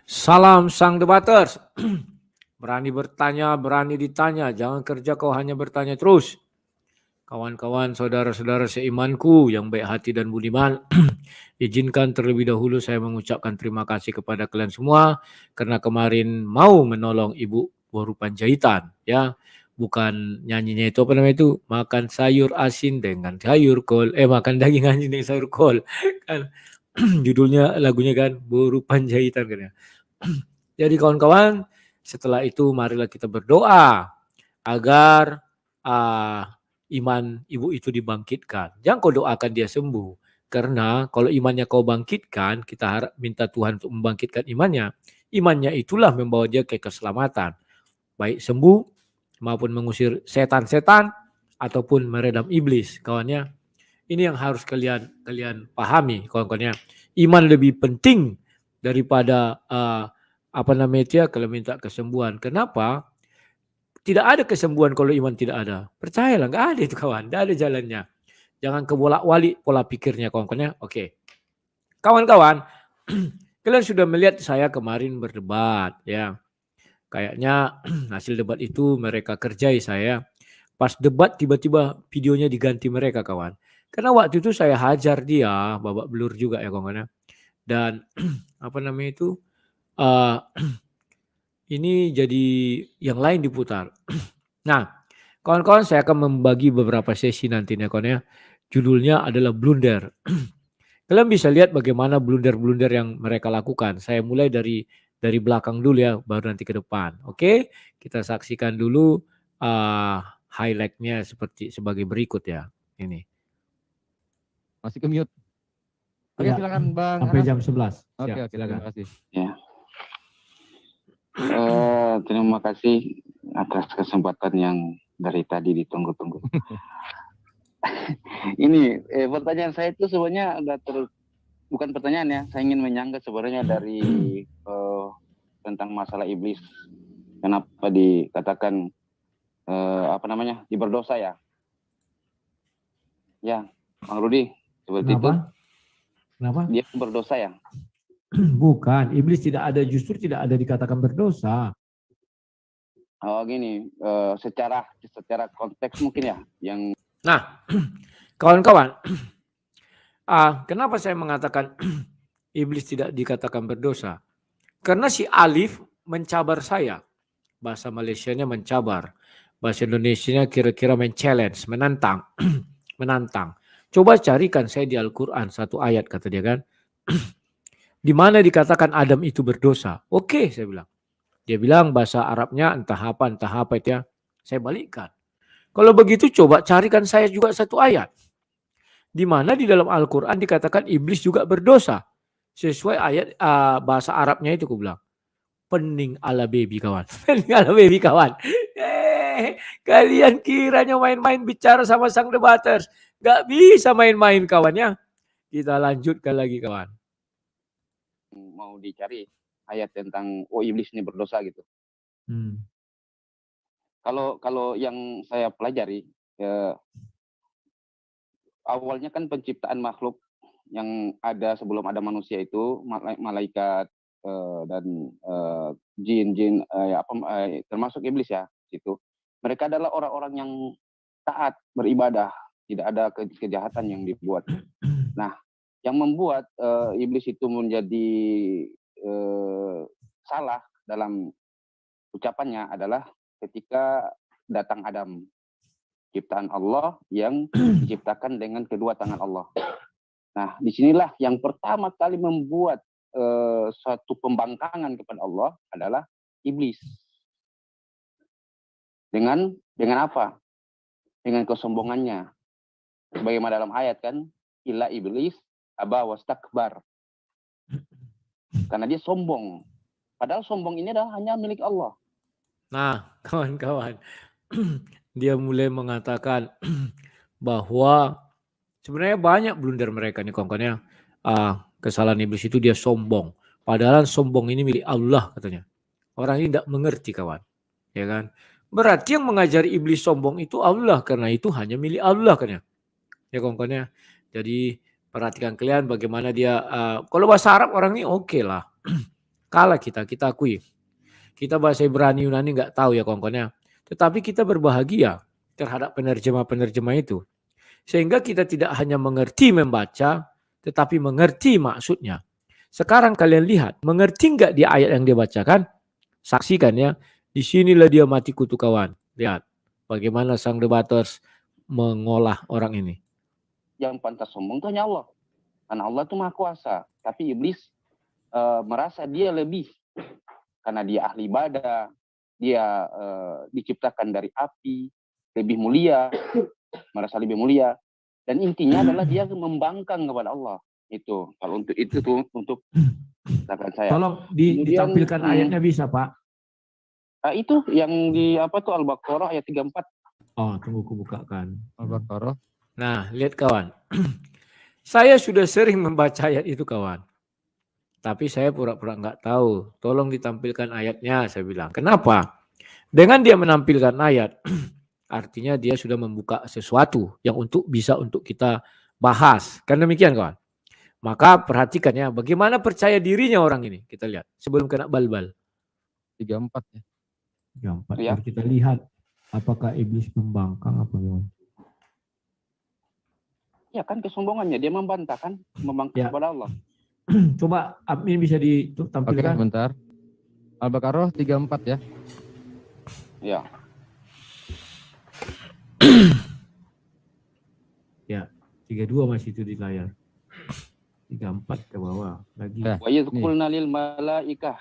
Salam sang debaters. Berani bertanya, berani ditanya. Jangan kerja kau hanya bertanya terus. Kawan-kawan, saudara-saudara seimanku yang baik hati dan budiman, izinkan terlebih dahulu saya mengucapkan terima kasih kepada kalian semua karena kemarin mau menolong Ibu Boru Panjaitan, ya. Bukan nyanyinya itu apa namanya itu, makan sayur asin dengan sayur kol, makan daging anjing dengan sayur kol. Kan judulnya lagunya kan Boru Panjaitan kan ya. Jadi kawan-kawan, setelah itu marilah kita berdoa agar iman ibu itu dibangkitkan. Jangan kau doakan dia sembuh. Karena kalau imannya kau bangkitkan, kita harap minta Tuhan untuk membangkitkan imannya. Imannya itulah membawa dia ke keselamatan. Baik sembuh maupun mengusir setan-setan ataupun meredam iblis. Kawannya, ini yang harus kalian pahami kawan-kawannya. Iman lebih penting daripada apa namanya itu ya, kalau minta kesembuhan. Kenapa? Tidak ada kesembuhan kalau iman tidak ada. Percayalah, nggak ada itu kawan. Nggak ada jalannya. Jangan kebolak-balik pola pikirnya kawan-kawannya. Oke. Kawan-kawan, kalian sudah melihat saya kemarin berdebat ya. Kayaknya hasil debat itu mereka kerjai saya. Pas debat tiba-tiba videonya diganti mereka kawan. Karena waktu itu saya hajar dia, babak belur juga ya kawan-kawannya. Dan apa namanya itu, ini jadi yang lain diputar. Nah, kawan-kawan saya akan membagi beberapa sesi nantinya kawan ya. Judulnya adalah blunder. Kalian bisa lihat bagaimana blunder-blunder yang mereka lakukan. Saya mulai dari belakang dulu ya, baru nanti ke depan. Oke, kita saksikan dulu highlight-nya sebagai berikut ya. Ini. Masih ke mute. Oke, silakan Bang. Sampai Anas. jam 11. Oke, Siap, oke, silakan. terima kasih. Ya. Terima kasih atas kesempatan yang dari tadi ditunggu-tunggu. Ini pertanyaan saya itu sebenarnya bukan pertanyaan ya, saya ingin menyangga sebenarnya dari tentang masalah iblis. Kenapa dikatakan berdosa ya? Ya, Bang Rudi, seperti Kenapa? itu. Kenapa? Dia berdosa ya? Bukan, iblis justru tidak ada dikatakan berdosa. Oh gini, secara konteks mungkin ya, yang. Nah, kawan-kawan, kenapa saya mengatakan iblis tidak dikatakan berdosa? Karena si Alif mencabar saya. Bahasa Malaysianya mencabar. Bahasa Indonesianya kira-kira men-challenge, menantang. Menantang. Coba carikan saya di Al-Quran satu ayat kata dia kan. Di mana dikatakan Adam itu berdosa. Oke, saya bilang. Dia bilang bahasa Arabnya entah apa itu ya. Saya balikkan. Kalau begitu coba carikan saya juga satu ayat. Di mana di dalam Al-Quran dikatakan iblis juga berdosa. Sesuai ayat bahasa Arabnya itu aku bilang. Pening ala baby kawan. Pening ala baby kawan. Kalian kiranya main-main bicara sama sang debaters. Gak bisa main-main kawannya. Kita lanjutkan lagi kawan. Mau dicari ayat tentang iblis ini berdosa gitu. Kalau yang saya pelajari awalnya kan penciptaan makhluk yang ada sebelum ada manusia itu malaikat dan jin termasuk iblis ya itu. Mereka adalah orang-orang yang taat beribadah, tidak ada kejahatan yang dibuat. Nah, yang membuat iblis itu menjadi salah dalam ucapannya adalah ketika datang Adam, ciptaan Allah yang diciptakan dengan kedua tangan Allah. Nah, disinilah yang pertama kali membuat suatu pembangkangan kepada Allah adalah iblis. Dengan apa? Dengan kesombongannya. Sebagaimana dalam ayat kan, illa iblis aba wastakbar. Karena dia sombong. Padahal sombong ini adalah hanya milik Allah. Nah, kawan-kawan, dia mulai mengatakan bahwa sebenarnya banyak blunder mereka nih kawan-kawannya. Kesalahan iblis itu dia sombong. Padahal sombong ini milik Allah katanya. Orang ini tidak mengerti kawan. Ya kan? Berarti yang mengajari iblis sombong itu Allah. Karena itu hanya milik Allah katanya. Ya kawan-kawannya. Jadi perhatikan kalian bagaimana dia. Kalau bahasa Arab orang ini oke lah. kalah kita akui. Kita bahasa Ibrani Yunani nggak tahu ya kawan-kawannya. Tetapi kita berbahagia terhadap penerjemah-penerjemah itu. Sehingga kita tidak hanya mengerti membaca, tetapi mengerti maksudnya. Sekarang kalian lihat, mengerti nggak di ayat yang dia bacakan? Saksikan ya, disinilah dia mati kutu kawan. Lihat, bagaimana sang debaters mengolah orang ini. Yang pantas sombong itu hanya Allah. Karena Allah itu maha kuasa. Tapi iblis merasa dia lebih. Karena dia ahli ibadah. Dia diciptakan dari api. Lebih mulia. Merasa lebih mulia. Dan intinya adalah dia membangkang kepada Allah. Itu. Kalau untuk itu tuh, untuk katakan saya. Tolong Kemudian, ditampilkan ayatnya bisa Pak? Itu yang di apa tuh Al-Baqarah ayat 34. Oh, tunggu ku bukakan. Al-Baqarah. Nah, lihat kawan. Saya sudah sering membaca ayat itu kawan. Tapi saya pura-pura nggak tahu. Tolong ditampilkan ayatnya, saya bilang. Kenapa? Dengan dia menampilkan ayat, artinya dia sudah membuka sesuatu yang bisa untuk kita bahas. Kan demikian kawan. Maka perhatikan ya, bagaimana percaya dirinya orang ini. Kita lihat sebelum kena bal-bal. 34 ya. 34. Ya. Mari kita lihat apakah iblis membangkang apa gimana. Ya kan kesombongannya. Dia membantah kan. Membangkang Ya. kepada Allah. Coba admin bisa Oke, ditampilkan. sebentar. Al-Baqarah 34 ya. Ya. Ya, 32 masih itu di layar. 34 ke bawah lagi. Ya. Wa yadhkulna lil malaikah.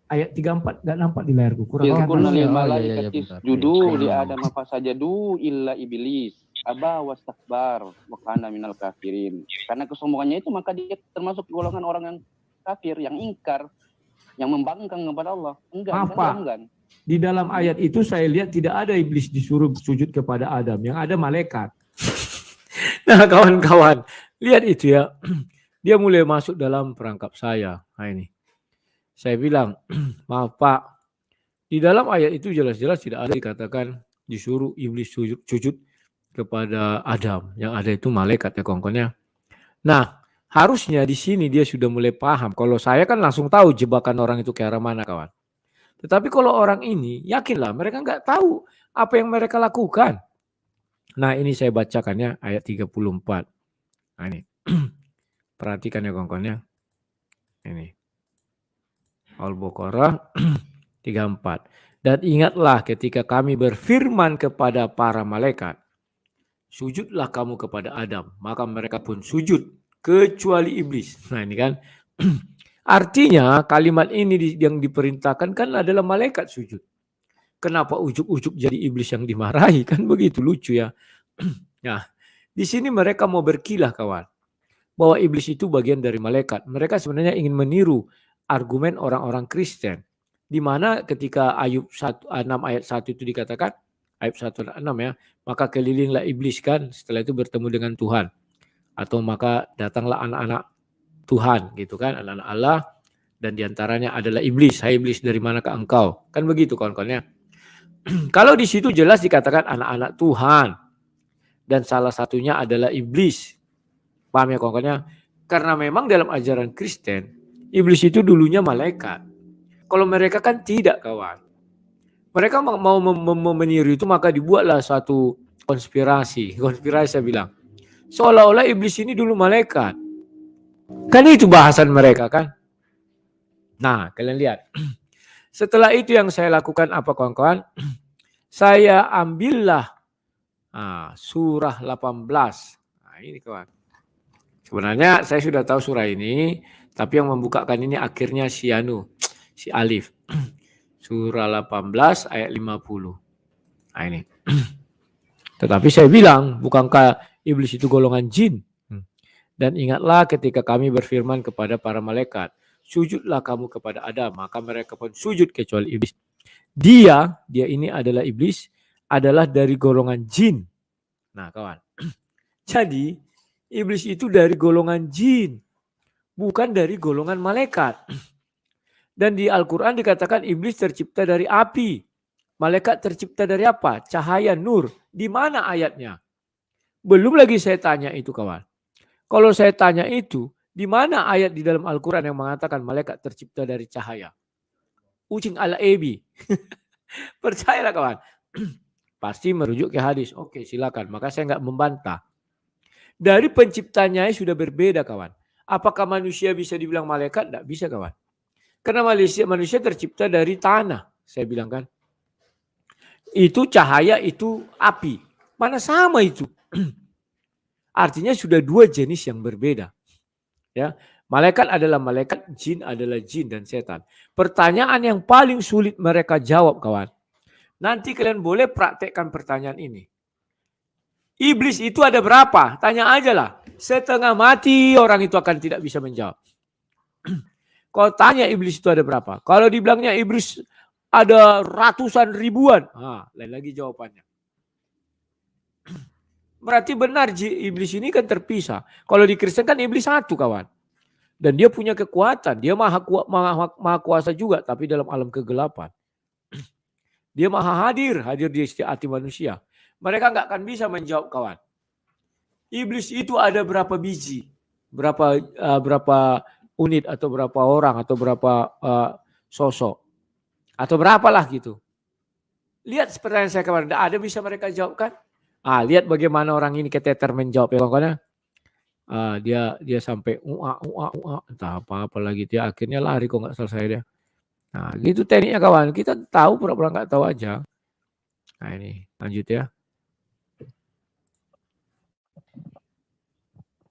Ayat 34 enggak nampak di layarku. Kurang Yadhkulna kanan. lil Oh, iya, malaikati bentar. judu li Iya. Adam apa sajadu illa iblis. Aba wastakbar wa kana minal kafirin. Karena kesombongannya itu maka dia termasuk golongan orang yang kafir, yang ingkar, yang membangkang kepada Allah. Enggan, Apa? kan enggan. Di dalam ayat itu saya lihat tidak ada iblis disuruh sujud kepada Adam, yang ada malaikat. Nah, kawan-kawan, lihat itu ya. Dia mulai masuk dalam perangkap saya. Nah ini. Saya bilang, maaf Pak, di dalam ayat itu jelas-jelas tidak ada dikatakan disuruh iblis sujud kepada Adam. Yang ada itu malaikat ya kawan-kawannya. Nah, harusnya di sini dia sudah mulai paham. Kalau saya kan langsung tahu jebakan orang itu ke arah mana kawan. Tetapi kalau orang ini, yakinlah mereka nggak tahu apa yang mereka lakukan. Nah ini saya bacakannya ayat 34. Nah ini. Perhatikan ya kawan-kawan ya. Ini. Al-Baqarah 34. Dan ingatlah ketika kami berfirman kepada para malaikat, sujudlah kamu kepada Adam. Maka mereka pun sujud kecuali iblis. Nah ini kan. Artinya kalimat ini yang diperintahkan kan adalah malaikat sujud. Kenapa ujuk-ujuk jadi iblis yang dimarahi? Kan begitu lucu ya. Nah, di sini mereka mau berkilah kawan. Bahwa iblis itu bagian dari malaikat. Mereka sebenarnya ingin meniru argumen orang-orang Kristen. Di mana ketika Ayub 6 ayat 1 itu dikatakan, Ayub 1 ayat 6 ya, maka kelilinglah iblis kan setelah itu bertemu dengan Tuhan. Atau maka datanglah anak-anak Tuhan gitu kan, anak-anak Allah, dan diantaranya adalah iblis. Hai iblis, dari manakah engkau? Kan begitu kawan-kawannya. Kalau di situ jelas dikatakan anak-anak Tuhan. Dan salah satunya adalah iblis. Paham ya kawan-kawannya? Karena memang dalam ajaran Kristen, iblis itu dulunya malaikat. Kalau mereka kan tidak kawan. Mereka mau meniru itu maka dibuatlah suatu konspirasi. Konspirasi saya bilang. Seolah-olah iblis ini dulu malaikat. Kan itu bahasan mereka kan. Nah kalian lihat. Setelah itu yang saya lakukan apa kawan-kawan? Saya ambillah surah 18. Nah ini kawan. Sebenarnya saya sudah tahu surah ini. Tapi yang membukakan ini akhirnya si Alif. Surah 18 ayat 50. Nah ini. Tetapi saya bilang, bukankah iblis itu golongan jin? Dan ingatlah ketika kami berfirman kepada para malaikat, sujudlah kamu kepada Adam, maka mereka pun sujud kecuali iblis. Dia ini adalah iblis, adalah dari golongan jin. Nah kawan, jadi iblis itu dari golongan jin, bukan dari golongan malaikat. Dan di Al-Quran dikatakan iblis tercipta dari api. Malaikat tercipta dari apa? Cahaya, nur. Di mana ayatnya? Belum lagi saya tanya itu kawan. Kalau saya tanya itu, Di mana ayat di dalam Al-Quran yang mengatakan malaikat tercipta dari cahaya? Ucing ala ebi. Percayalah kawan. Pasti merujuk ke hadis. Oke, silakan. Maka saya nggak membantah. Dari penciptanya sudah berbeda kawan. Apakah manusia bisa dibilang malaikat? Tidak bisa kawan. Karena manusia tercipta dari tanah. Saya bilang kan. Itu cahaya, itu api. Mana sama itu? Artinya sudah dua jenis yang berbeda. Ya, malaikat adalah malaikat, jin adalah jin dan setan. Pertanyaan yang paling sulit mereka jawab kawan. Nanti kalian boleh praktekkan pertanyaan ini. Iblis itu ada berapa? Tanya aja lah. Setengah mati orang itu akan tidak bisa menjawab. Kalau tanya iblis itu ada berapa? Kalau dibilangnya iblis ada ratusan ribuan. Lain lagi jawabannya. Berarti benar iblis ini kan terpisah. Kalau di Kristen kan iblis satu kawan. Dan dia punya kekuatan. Dia maha kuasa juga. Tapi dalam alam kegelapan. Dia maha hadir di setiap hati manusia. Mereka nggak akan bisa menjawab kawan. Iblis itu ada berapa biji? Berapa unit atau berapa orang atau berapa sosok? Atau berapalah gitu. Lihat pertanyaan saya kemarin. Ada bisa mereka jawabkan? Lihat bagaimana orang ini keteter menjawab ya kawan-kawan. Dia sampai entah apa lagi dia akhirnya lari kok nggak selesai dia. Nah gitu tekniknya kawan. Kita tahu pura-pura nggak tahu aja. Nah ini lanjut ya.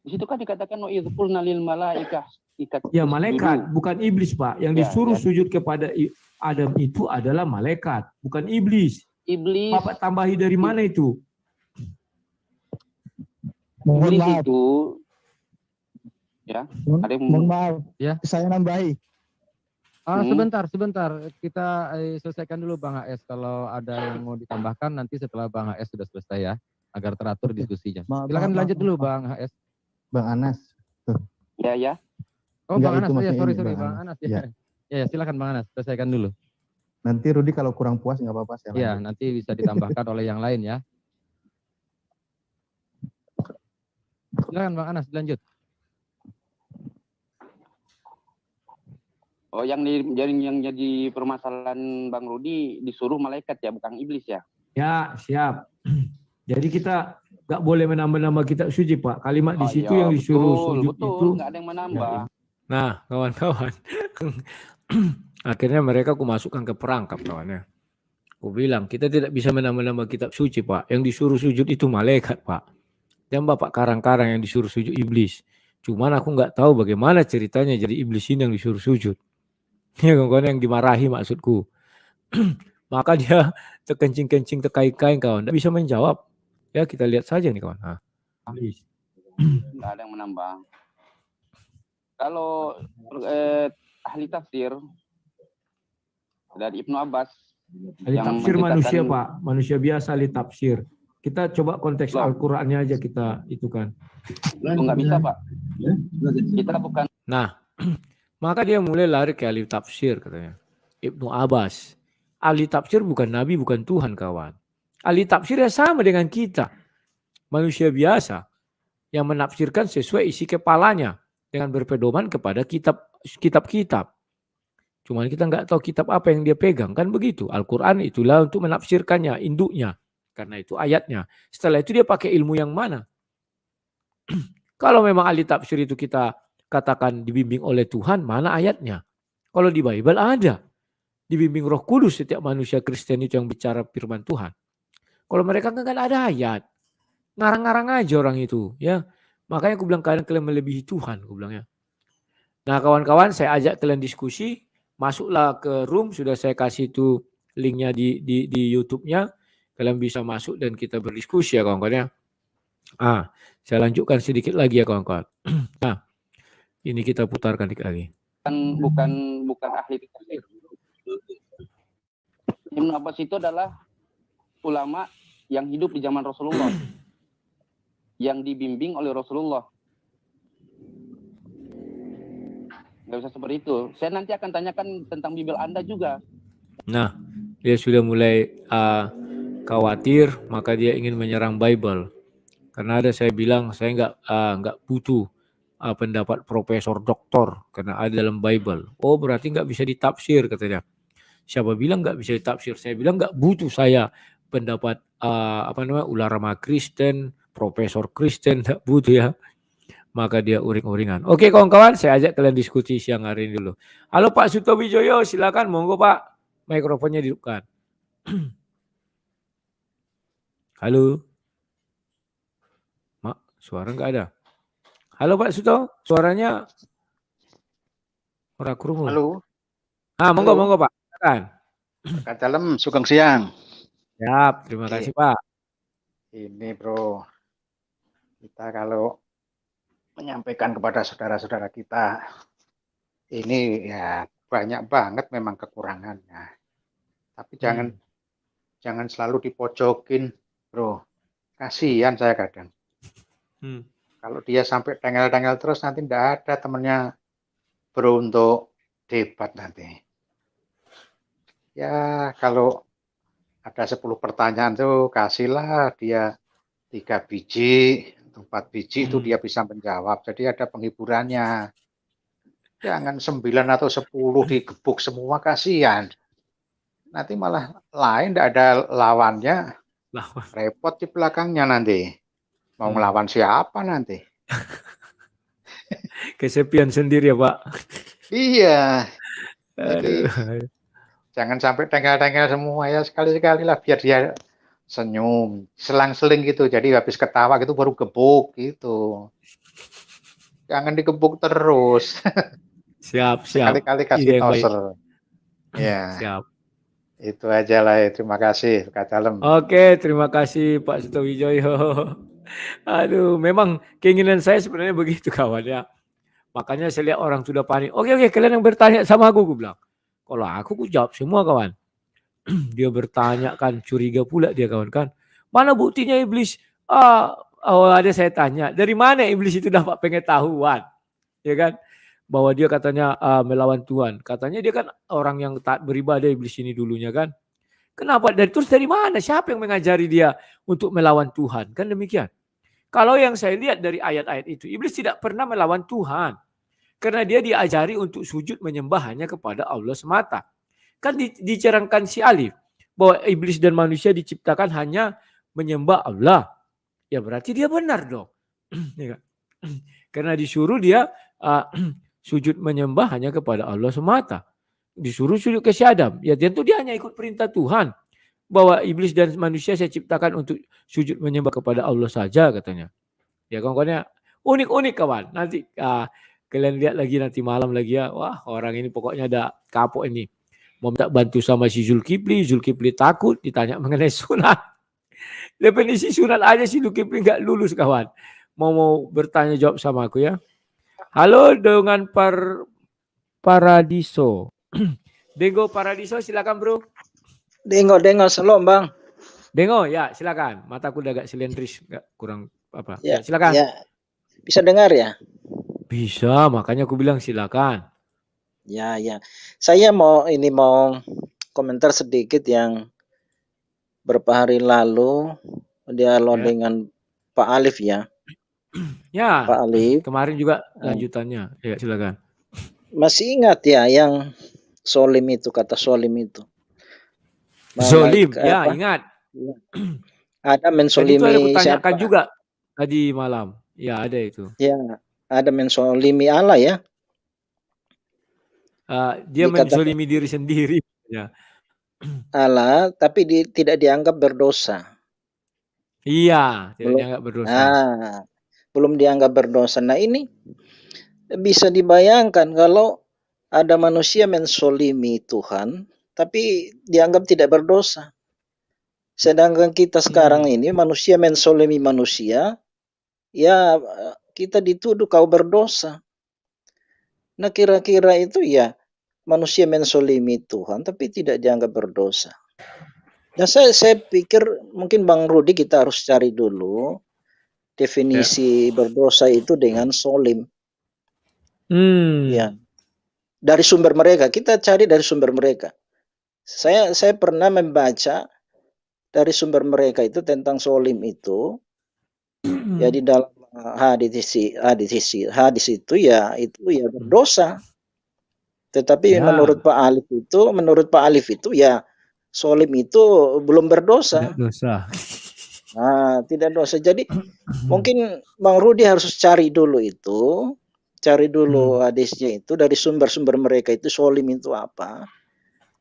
Di situ kan dikatakan wa'idhqulna lil malaikah. Ya malaikat, bukan iblis Pak. Yang disuruh sujud kepada Adam itu adalah malaikat, bukan iblis. Iblis. Bapak tambahi dari mana itu? Iblis itu ya. Ada yang Mohon maaf, Ya. saya nambahi. Sebentar. Kita selesaikan dulu Bang HS. Kalau ada yang mau ditambahkan nanti setelah Bang HS sudah selesai ya. Agar teratur diskusinya. Silakan lanjut dulu Bang HS. Bang Anas. Ya. Oh Enggak, Bang itu Anas, ya maksudnya sorry ini, Bang Anas ya. Ya silakan Bang Anas, selesaikan dulu. Nanti Rudi kalau kurang puas nggak apa-apa saya Ya lanjut. nanti bisa ditambahkan oleh yang lain ya. Silakan Bang Anas lanjut. Oh, yang jadi permasalahan Bang Rudi disuruh malaikat ya, bukan iblis ya? Ya, siap. Jadi kita nggak boleh menambah-nambah kitab suci, Pak. Kalimat di situ yang disuruh sujud betul, itu. nggak ada yang menambah. Nah, kawan-kawan. Akhirnya mereka aku masukkan ke perangkap, kawannya. Aku bilang, kita tidak bisa menambah-nambah kitab suci, Pak. Yang disuruh sujud itu malaikat, Pak. Dan Bapak karang-karang yang disuruh sujud iblis. Cuman aku nggak tahu bagaimana ceritanya jadi iblis ini yang disuruh sujud. Ya kawan-kawan yang dimarahi maksudku. Maka dia terkencing-kencing terkait-kait kawan. Tidak bisa menjawab. Ya kita lihat saja nih kawan. Nggak ada yang menambah. Kalau ahli tafsir dari Ibnu Abbas. Ahli tafsir manusia Pak. Manusia biasa ahli tafsir. Kita coba konteks Al-Qur'annya aja kita itu kan. Nggak bisa Pak. Kita bukan. Nah. Maka dia mulai lari ke ahli tafsir katanya. Ibnu Abbas. Ahli tafsir bukan nabi, bukan Tuhan kawan. Ahli tafsir ya sama dengan kita. Manusia biasa. Yang menafsirkan sesuai isi kepalanya. Dengan berpedoman kepada kitab-kitab. Cuman kita nggak tahu kitab apa yang dia pegang. Kan begitu. Al-Quran itulah untuk menafsirkannya. Induknya. Karena itu ayatnya. Setelah itu dia pakai ilmu yang mana. Kalau memang ahli tafsir itu kita katakan dibimbing oleh Tuhan, mana ayatnya? Kalau di Bible ada. Dibimbing Roh Kudus setiap manusia Kristen itu yang bicara firman Tuhan. Kalau mereka kan ada ayat. Ngarang-ngarang aja orang itu. Ya, makanya aku bilang kalian melebihi Tuhan. Aku bilang ya. Nah kawan-kawan saya ajak kalian diskusi. Masuklah ke room. Sudah saya kasih itu linknya di YouTube-nya. Kalian bisa masuk dan kita berdiskusi ya kawan-kawan ya. Saya lanjutkan sedikit lagi ya kawan-kawan. Nah. Ini kita putarkan lagi. Bukan ahli tafsir. Ibnu Abbas itu adalah ulama yang hidup di zaman Rasulullah. Yang dibimbing oleh Rasulullah. Nggak bisa seperti itu. Saya nanti akan tanyakan tentang Bible Anda juga. Nah, dia sudah mulai khawatir, maka dia ingin menyerang Bible. Karena ada saya bilang saya nggak butuh pendapat profesor doktor karena ada dalam Bible. Oh berarti nggak bisa ditafsir katanya. Siapa bilang nggak bisa ditafsir? Saya bilang nggak butuh saya pendapat ulama Kristen, profesor Kristen, nggak butuh ya. Maka dia uring-uringan. Oke kawan-kawan, saya ajak kalian diskusi siang hari ini dulu. Halo Pak Suto Wijoyo, silakan monggo Pak, mikrofonnya dihidupkan. Halo, Mak, suara nggak ada. Halo Pak Suto, suaranya ora krungu. Halo. Monggo Halo. monggo Pak. Silakan. Kak Dalem, sugeng siang. Siap, terima kasih Pak. Ini bro, kita kalau menyampaikan kepada saudara-saudara kita, ini ya banyak banget memang kekurangannya. Tapi jangan selalu dipojokin bro. Kasihan saya kadang. Kalau dia sampai tengel-tengel terus nanti tidak ada temennya bro untuk debat nanti. Ya kalau ada 10 pertanyaan tuh kasihlah dia 3 biji, 4 biji itu dia bisa menjawab. Jadi ada penghiburannya. Jangan 9 atau 10 digebuk semua, kasihan. Nanti malah lain tidak ada lawannya. Repot di belakangnya nanti. Mau ngelawan siapa nanti? Kesepian sendiri ya Pak. Iya. Jadi jangan sampai tengel-tengel semua ya, sekali-sekali lah biar dia senyum, selang-seling gitu. Jadi habis ketawa gitu baru gebuk gitu. Jangan digebuk terus. Siap. Sekali-kali kasih toser. Ya. Siap. Itu aja lah. Terima kasih Kak Dalem. Oke, terima kasih Pak Suto Wijoyo. Aduh, memang keinginan saya sebenarnya begitu kawan ya. Makanya saya lihat orang sudah panik. Oke, kalian yang bertanya sama aku bilang. Kalau aku jawab semua kawan. Dia bertanya kan, curiga pula dia kawan kan. Mana buktinya iblis? Ada saya tanya, dari mana iblis itu dapat pengetahuan? Ya kan? Bahwa dia katanya melawan Tuhan. Katanya dia kan orang yang taat beribadah iblis ini dulunya kan. Kenapa? Terus dari mana? Siapa yang mengajari dia untuk melawan Tuhan? Kan demikian. Kalau yang saya lihat dari ayat-ayat itu, iblis tidak pernah melawan Tuhan. Karena dia diajari untuk sujud menyembah hanya kepada Allah semata. Kan dicerangkan si Alif bahwa iblis dan manusia diciptakan hanya menyembah Allah. Ya berarti dia benar dong. Karena disuruh dia sujud menyembah hanya kepada Allah semata. Disuruh sujud ke si Adam. Ya tentu dia hanya ikut perintah Tuhan. Bahwa iblis dan manusia saya ciptakan untuk sujud menyembah kepada Allah saja katanya. Ya kawan-kawannya unik-unik kawan. Nanti kalian lihat lagi nanti malam lagi ya. Wah orang ini pokoknya ada kapok ini. Mau minta bantu sama si Zulkifli takut ditanya mengenai sunat. Definisi sunat aja si Zulkifli nggak lulus kawan. Mau bertanya jawab sama aku ya. Halo dengan Paradiso. Dengo Paradiso silakan bro. Dengo shalom bang. Dengo ya silakan. Mataku udah agak silendris, nggak kurang apa. Ya, silakan. Ya. Bisa dengar ya? Bisa, makanya aku bilang silakan. Ya. Saya mau komentar sedikit yang beberapa hari lalu dialog dengan Pak Alif ya. Ya. Pak Alif. Kemarin juga lanjutannya. Ya silakan. Masih ingat ya yang solim itu, kata solim itu? Zolim, ya ingat. Ada mensolimi itu ada kutanyakan siapa? juga tadi malam. Ya ada itu. Ya, ada mensolimi Allah ya. Dia mensolimi diri sendiri. Ya. Allah, tapi tidak dianggap berdosa. Iya, tidak dianggap berdosa. Belum dianggap berdosa. Nah ini bisa dibayangkan kalau ada manusia mensolimi Tuhan, tapi dianggap tidak berdosa. Sedangkan kita sekarang ini manusia mensolimi manusia, ya kita dituduh kau berdosa. Nah kira-kira itu ya manusia mensolimi Tuhan, tapi tidak dianggap berdosa. Nah saya pikir mungkin Bang Rudi kita harus cari dulu definisi berdosa itu dengan solim. Ya. Dari sumber mereka, kita cari dari sumber mereka. Saya pernah membaca dari sumber mereka itu tentang solim itu. Ya di dalam hadis itu ya berdosa. Tetapi Ya. menurut Pak Alif itu ya solim itu belum berdosa. Tidak dosa. Nah, tidak dosa. Jadi mungkin Bang Rudi harus cari dulu hadisnya itu dari sumber-sumber mereka itu solim itu apa.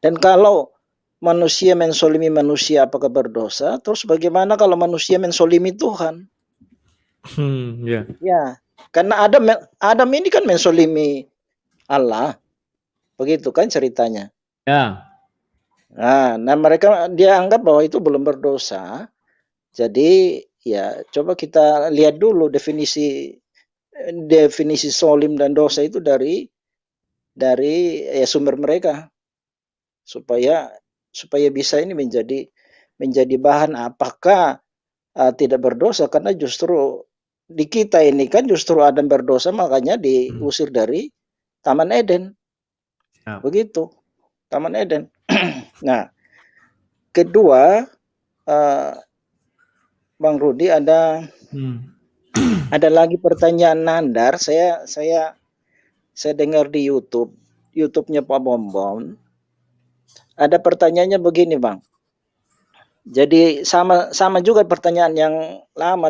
Dan kalau manusia mensolimi manusia apakah berdosa? Terus bagaimana kalau manusia mensolimi Tuhan? Ya. Ya, karena Adam ini kan mensolimi Allah. Begitu kan ceritanya. Ya. Nah, dia anggap bahwa itu belum berdosa. Jadi ya coba kita lihat dulu definisi solim dan dosa itu dari sumber mereka supaya bisa ini menjadi bahan apakah tidak berdosa, karena justru di kita ini kan justru Adam berdosa makanya diusir dari Taman Eden. Ya. Begitu, Taman Eden. Nah, kedua, Bang Rudi ada lagi pertanyaan Nandar. Saya dengar di YouTube-nya Pak Bombon. Ada pertanyaannya begini, Bang. Jadi sama juga pertanyaan yang lama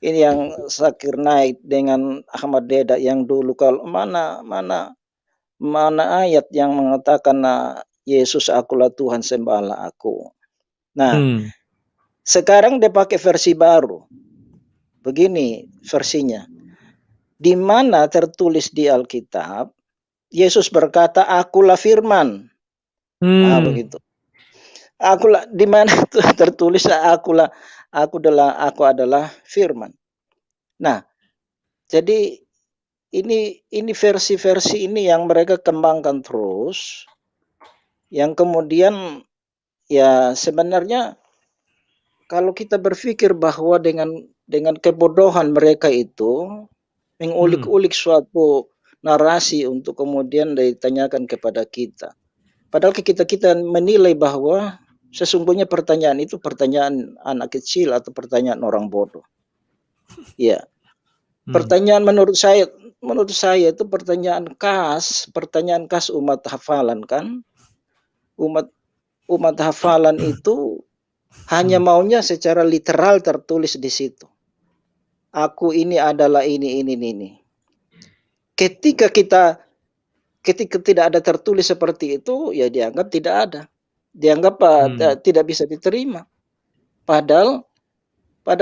Ini yang Zakir Naik dengan Ahmad Dedak yang dulu, kalau mana ayat yang mengatakan Yesus akulah Tuhan, sembahlah aku. Nah, sekarang dia pakai versi baru. Begini versinya. Di mana tertulis di Alkitab, Yesus berkata, akulah firman. Nah, begitu. Akulah, di mana tertulis aku adalah firman. Nah, jadi ini versi-versi ini yang mereka kembangkan terus, yang kemudian ya sebenarnya kalau kita berpikir bahwa dengan kebodohan mereka itu mengulik-ulik suatu narasi untuk kemudian ditanyakan kepada kita. Padahal kita menilai bahwa sesungguhnya pertanyaan itu pertanyaan anak kecil atau pertanyaan orang bodoh. Ya. Pertanyaan menurut saya itu pertanyaan khas umat hafalan kan. Umat hafalan itu hanya maunya secara literal tertulis di situ. Aku ini adalah ini. Ketika tidak ada tertulis seperti itu, ya dianggap tidak ada. Dianggap tidak bisa diterima. Padahal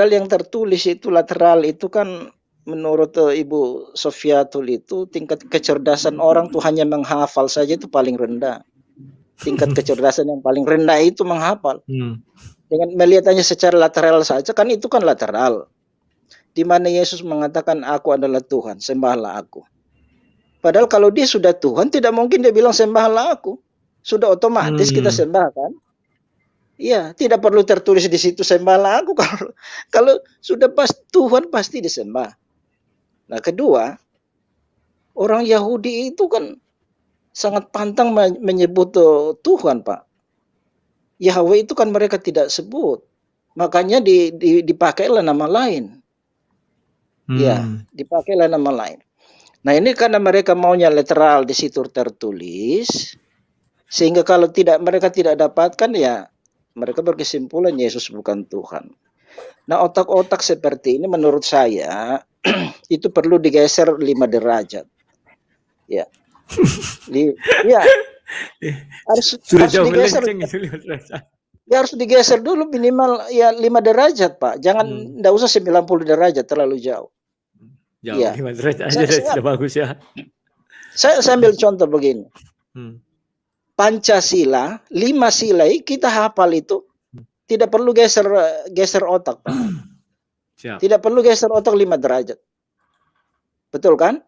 yang tertulis itu lateral itu kan menurut Ibu Sofiatul itu tingkat kecerdasan orang tuh hanya menghafal saja itu paling rendah. Tingkat kecerdasan yang paling rendah itu menghafal. Dengan melihatnya secara lateral saja kan itu kan lateral. Di mana Yesus mengatakan aku adalah Tuhan, sembahlah aku. Padahal kalau dia sudah Tuhan tidak mungkin dia bilang sembahlah aku. Sudah otomatis kita sembah kan? Iya, tidak perlu tertulis di situ sembahlah aku. Kalau sudah pas Tuhan pasti disembah. Nah, kedua, orang Yahudi itu kan sangat pantang menyebut Tuhan, Pak. Yahweh itu kan mereka tidak sebut. Makanya dipakailah nama lain. Ya, dipakailah nama lain. Nah, ini karena mereka maunya literal di situ tertulis, sehingga kalau mereka tidak dapatkan ya mereka berkesimpulan Yesus bukan Tuhan. Nah, otak-otak seperti ini menurut saya itu perlu digeser 5 derajat. Ya. Ya. Harus digeser. Ya harus digeser dulu minimal ya 5 derajat, Pak. Jangan enggak usah 90 derajat, terlalu jauh. Jauh ya. 5 derajat aja sudah bagus ya. Saya ambil contoh begini. Pancasila, 5 sila kita hafal itu tidak perlu geser otak, Pak. Siap. Tidak perlu geser otak 5 derajat. Betul kan?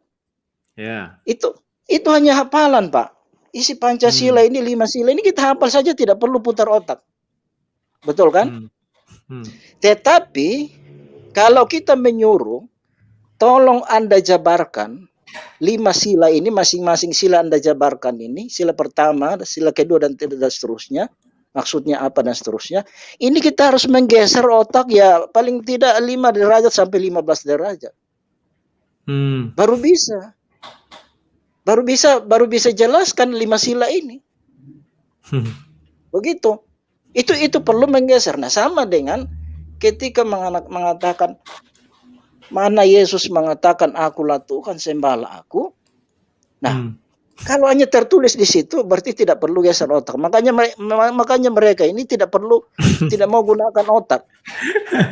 Ya. Itu hanya hafalan, Pak. Isi Pancasila ini 5 sila ini kita hafal saja, tidak perlu putar otak. Betul kan? Tetapi kalau kita menyuruh, tolong Anda jabarkan 5 sila ini, masing-masing sila Anda jabarkan ini, sila pertama, sila kedua dan seterusnya. maksudnya apa dan seterusnya. Ini kita harus menggeser otak ya paling tidak 5 derajat sampai 15 derajat. Baru bisa. Baru bisa jelaskan 5 sila ini. Begitu. Itu perlu menggeser. Nah, sama dengan ketika mengatakan mana Yesus mengatakan akulah Tuhan, sembahlah aku. Nah, kalau hanya tertulis di situ berarti tidak perlu geser otak. Makanya mereka ini tidak mau gunakan otak.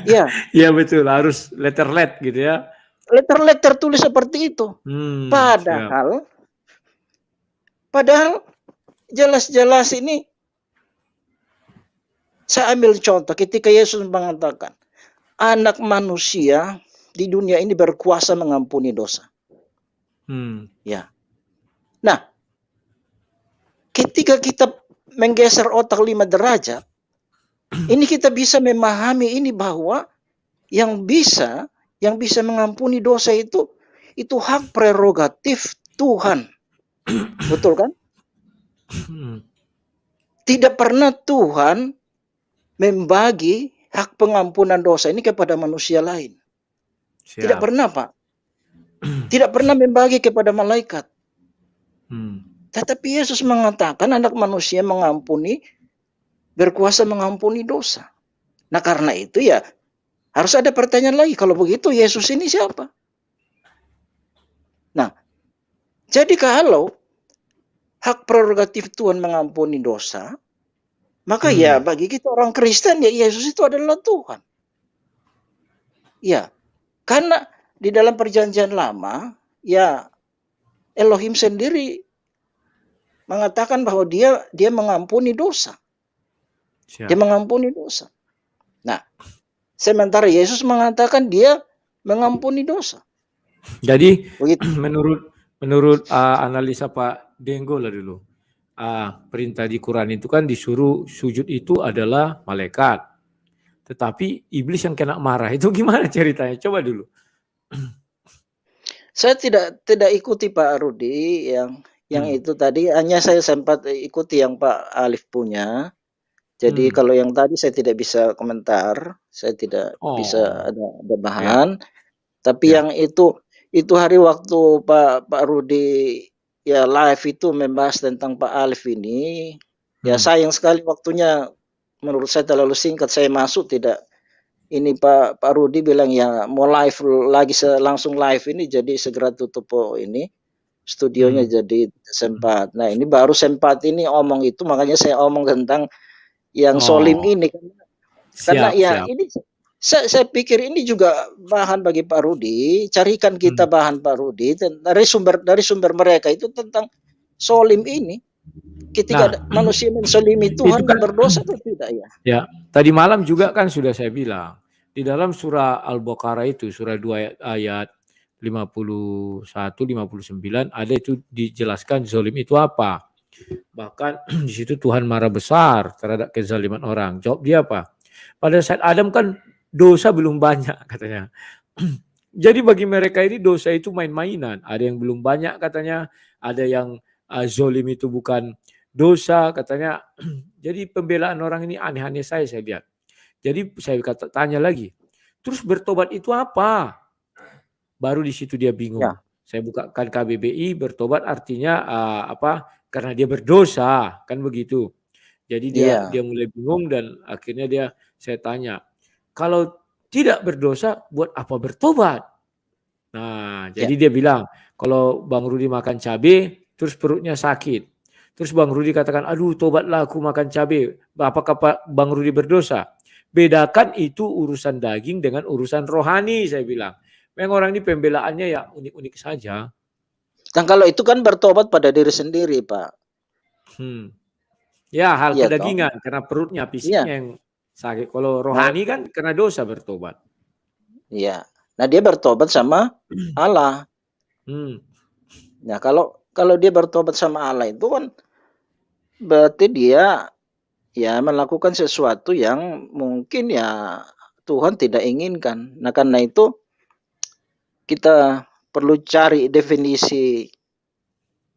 Ya. Iya betul, harus letterlet gitu ya. Letterlet tertulis seperti itu. Padahal jelas-jelas ini saya ambil contoh ketika Yesus mengatakan anak manusia di dunia ini berkuasa mengampuni dosa. Ya. Nah, ketika kita menggeser otak 5 derajat, ini kita bisa memahami ini bahwa yang bisa mengampuni dosa itu hak prerogatif Tuhan. Betul kan? Tidak pernah Tuhan membagi hak pengampunan dosa ini kepada manusia lain. Tidak pernah, Pak. Tidak pernah membagi kepada malaikat. Tetapi Yesus mengatakan anak manusia berkuasa mengampuni dosa. Nah, karena itu ya harus ada pertanyaan lagi. Kalau begitu Yesus ini siapa? Nah, jadi kalau hak prerogatif Tuhan mengampuni dosa, maka ya bagi kita orang Kristen ya Yesus itu adalah Tuhan. Ya, karena di dalam perjanjian lama ya Elohim sendiri mengatakan bahwa dia mengampuni dosa. Dia mengampuni dosa. Nah, sementara Yesus mengatakan dia mengampuni dosa. Jadi begitu. menurut analisa Pak Denggo lah dulu. Perintah di Quran itu kan disuruh sujud itu adalah malaikat. Tetapi iblis yang kena marah itu gimana ceritanya? Coba dulu. Saya tidak ikuti Pak Rudi yang itu tadi, hanya saya sempat ikuti yang Pak Alif punya. Jadi kalau yang tadi saya tidak bisa komentar, saya tidak bisa ada bahan. Tapi yang itu hari waktu Pak Rudi ya live itu membahas tentang Pak Alif ini, ya sayang sekali waktunya menurut saya terlalu singkat. Saya masuk tidak. Ini Pak Rudi bilang ya mau live lagi langsung live ini, jadi segera tutup ini studionya jadi sempat. Nah ini baru sempat ini omong itu, makanya saya omong tentang yang solim ini karena ini saya pikir ini juga bahan bagi Pak Rudi. Carikan kita bahan Pak Rudi dari sumber mereka itu tentang solim ini. Ketika manusia mensolimi Tuhan dan berdosa atau tidak ya? Ya, tadi malam juga kan sudah saya bilang di dalam surah Al-Baqarah itu surah 2 ayat 51 59 ada itu dijelaskan zolim itu apa. Bahkan di situ Tuhan marah besar terhadap kezaliman orang. Jawab dia apa? Pada saat Adam kan dosa belum banyak katanya. Jadi bagi mereka ini dosa itu main-mainan. Ada yang belum banyak katanya, ada yang zolim itu bukan dosa katanya. Jadi pembelaan orang ini aneh-aneh saya lihat. Jadi saya tanya lagi, terus bertobat itu apa? Baru di situ dia bingung. Ya. Saya bukakan KBBI, bertobat artinya apa? Karena dia berdosa, kan begitu. Jadi dia mulai bingung dan akhirnya saya tanya, kalau tidak berdosa buat apa bertobat? Nah, jadi dia bilang, kalau Bang Rudi makan cabai terus perutnya sakit. Terus Bang Rudi katakan, aduh tobatlah aku makan cabai. Apakah Bang Rudi berdosa? Bedakan itu urusan daging dengan urusan rohani, saya bilang. Memang orang ini pembelaannya ya unik-unik saja. Dan kalau itu kan bertobat pada diri sendiri, Pak. Ya, hal kedagingan, karena perutnya, fisiknya yang sakit. Kalau rohani kan karena dosa bertobat. Iya. Nah, dia bertobat sama Allah. Nah, kalau dia bertobat sama Allah itu kan berarti dia ya melakukan sesuatu yang mungkin ya Tuhan tidak inginkan. Nah, karena itu kita perlu cari definisi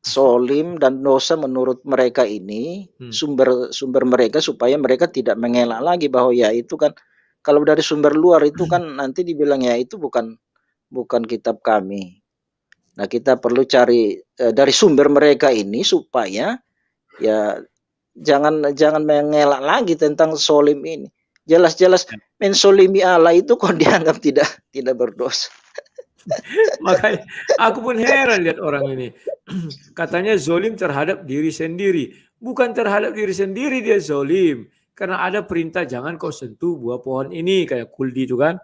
solim dan dosa menurut mereka ini sumber mereka supaya mereka tidak mengelak lagi bahwa ya itu kan kalau dari sumber luar itu kan nanti dibilang ya itu bukan kitab kami. Nah, kita perlu cari dari sumber mereka ini supaya ya jangan mengelak lagi tentang solim ini. Jelas-jelas mensolimi Allah itu kok dianggap tidak berdosa. Makanya aku pun heran lihat orang ini. Katanya zolim terhadap diri sendiri. Bukan terhadap diri sendiri dia zolim. Karena ada perintah jangan kau sentuh buah pohon ini. Kayak Kuldi itu kan.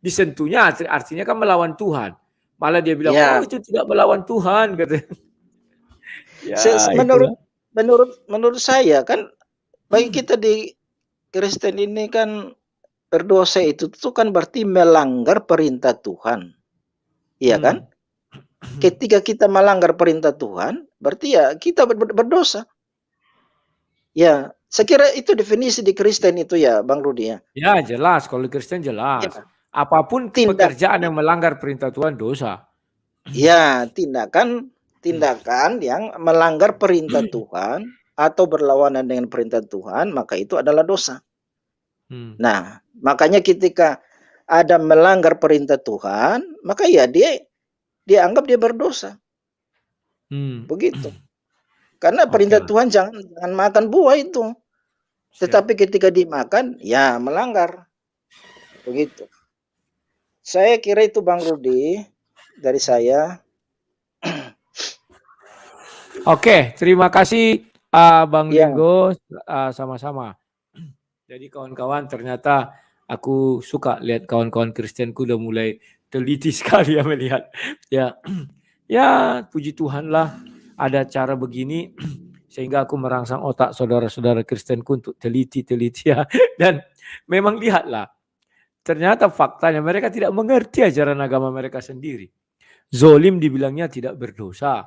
Disentuhnya artinya kan melawan Tuhan. Malah dia bilang, Ya. oh itu tidak melawan Tuhan. Katanya. Ya, menurut saya kan bagi kita di Kristen ini kan berdosa itu kan berarti melanggar perintah Tuhan. Iya kan? Ketika kita melanggar perintah Tuhan, berarti ya kita berdosa. Ya, saya kira itu definisi di Kristen itu ya, Bang Rudi ya. Ya, jelas. Kalau Kristen jelas. Ya. Apapun pekerjaan yang melanggar perintah Tuhan dosa. Ya, tindakan yang melanggar perintah Tuhan atau berlawanan dengan perintah Tuhan, maka itu adalah dosa. Nah, makanya ketika ada melanggar perintah Tuhan, maka ya dia anggap dia berdosa. Begitu. Karena perintah Tuhan jangan makan buah itu. Tetapi ketika dimakan, ya melanggar. Begitu. Saya kira itu Bang Rudi dari saya. Oke, terima kasih Bang Linggo, sama-sama. Jadi kawan-kawan, ternyata aku suka lihat kawan-kawan Kristenku udah mulai teliti sekali ya melihat. Ya puji Tuhan lah ada cara begini sehingga aku merangsang otak saudara-saudara Kristenku untuk teliti ya. Dan memang lihatlah, ternyata faktanya mereka tidak mengerti ajaran agama mereka sendiri. Zolim dibilangnya tidak berdosa.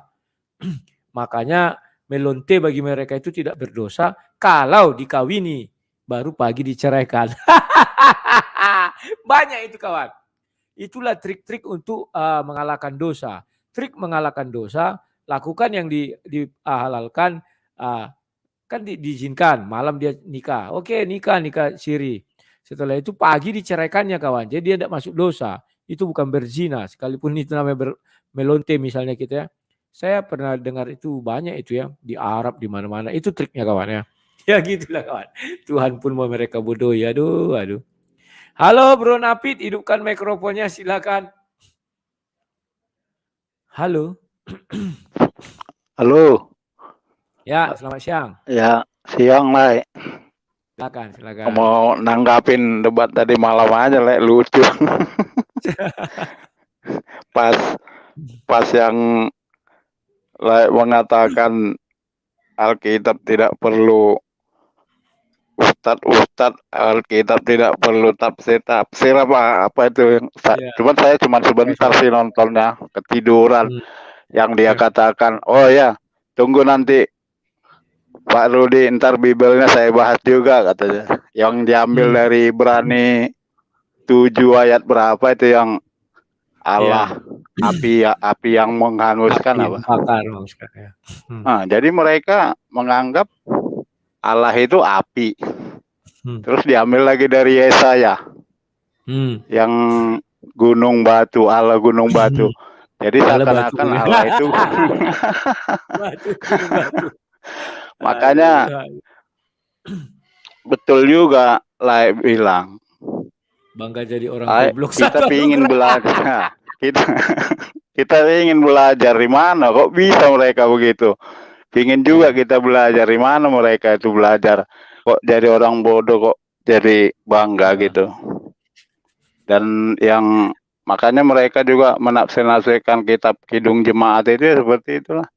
Makanya melonte bagi mereka itu tidak berdosa kalau dikawini. Baru pagi diceraikan. Banyak itu kawan. Itulah trik-trik untuk mengalahkan dosa. Trik mengalahkan dosa, lakukan yang dihalalkan, kan diizinkan. Malam dia nikah. Oke, nikah siri. Setelah itu pagi diceraikannya kawan. Jadi dia tidak masuk dosa. Itu bukan berzina. Sekalipun itu namanya melonte misalnya kita ya. Saya pernah dengar itu banyak itu ya. Di Arab, di mana-mana. Itu triknya kawan ya. Ya gitulah kawan. Tuhan pun mau mereka bodoh ya. Aduh. Halo Bro Napit, hidupkan mikrofonnya silakan. Halo. Halo. Ya, selamat siang. Ya, siang lah. Silakan. Mau nanggapin debat tadi malam aja lah, lucu. pas yang mengatakan Alkitab tidak perlu Ustadz Alkitab tidak perlu tafsir apa itu cuman saya cuma sebentar sih nontonnya, ketiduran. Yang dia katakan, oh ya tunggu nanti Pak Rudi ntar Bibelnya saya bahas juga katanya, yang diambil dari Ibrani 7 ayat berapa itu yang Allah api yang menghanguskan apa? Nah, jadi mereka menganggap Allah itu api. Terus diambil lagi dari Yesaya. Yang gunung batu, Allah gunung batu. Jadi seakan-akan Allah itu makanya betul juga lah bilang. Bangga jadi orang goblok. Kita ingin belajar. Kita ingin belajar di mana kok bisa mereka begitu. Pingin juga kita belajar di mana mereka itu belajar. Kok jadi orang bodoh kok jadi bangga gitu. Dan yang makanya mereka juga menafsir-nafsirkan kitab Kidung Jemaat itu ya seperti itulah.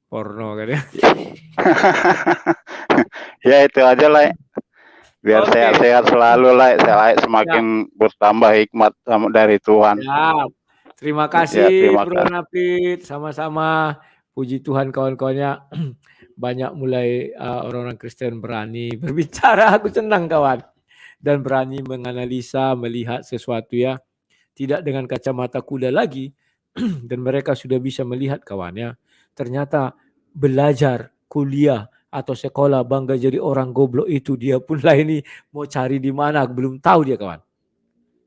Porno kan ya. Ya itu aja lah. Biar sehat-sehat selalu lah. Semakin bertambah hikmat dari Tuhan. Ya. Terima kasih Bro Napit. Sama-sama. Puji Tuhan kawan-kawannya banyak mulai orang-orang Kristen berani berbicara. Aku senang kawan. Dan berani menganalisa, melihat sesuatu ya. Tidak dengan kacamata kuda lagi. Dan mereka sudah bisa melihat kawannya. ternyata belajar, kuliah, atau sekolah bangga jadi orang goblok itu dia pun lah ini mau cari di mana belum tahu dia kawan.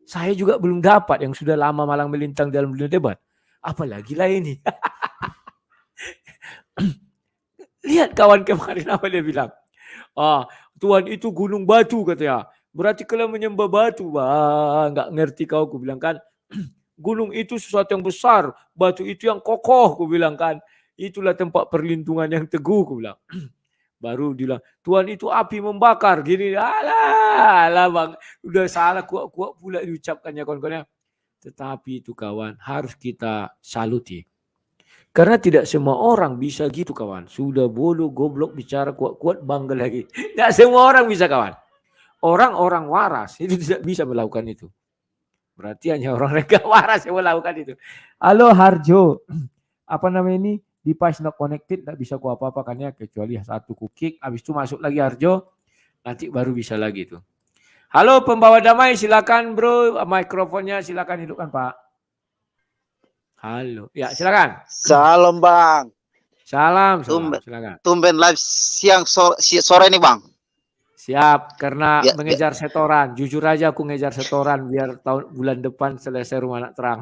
Saya juga belum dapat yang sudah lama malang melintang dalam dunia debat. Apalagi lah ini. Lihat kawan kemarin apa dia bilang. Tuhan itu gunung batu katanya. Berarti kalau menyembah batu, nggak ngerti kau, aku bilang kan. Gunung itu sesuatu yang besar, batu itu yang kokoh, aku bilang kan. Itulah tempat perlindungan yang teguh, aku bilang. Baru dia bilang, Tuhan itu api membakar. Gini, alah bang, udah salah kuat-kuat pula diucapkannya kawan-kawannya. Tetapi itu kawan, harus kita saluti. Karena tidak semua orang bisa gitu kawan. Sudah bodoh, goblok, bicara kuat-kuat, bangga lagi. Tidak semua orang bisa kawan. Orang-orang waras itu tidak bisa melakukan itu. Berarti hanya orang yang waras yang melakukan itu. Halo Harjo. Apa namanya ini? Device not connected. Tidak bisa ku apa-apa kan ya. Kecuali satu ku kick. Habis itu masuk lagi Harjo. Nanti baru bisa lagi itu. Halo pembawa damai. Silakan bro. Mikrofonnya silakan hidupkan Pak. Halo. Ya silakan. Salam bang. Salam. Silakan. Tumben live sore ini bang. Siap, karena mengejar setoran. Jujur aja aku ngejar setoran biar bulan depan selesai Rumah Anak Terang.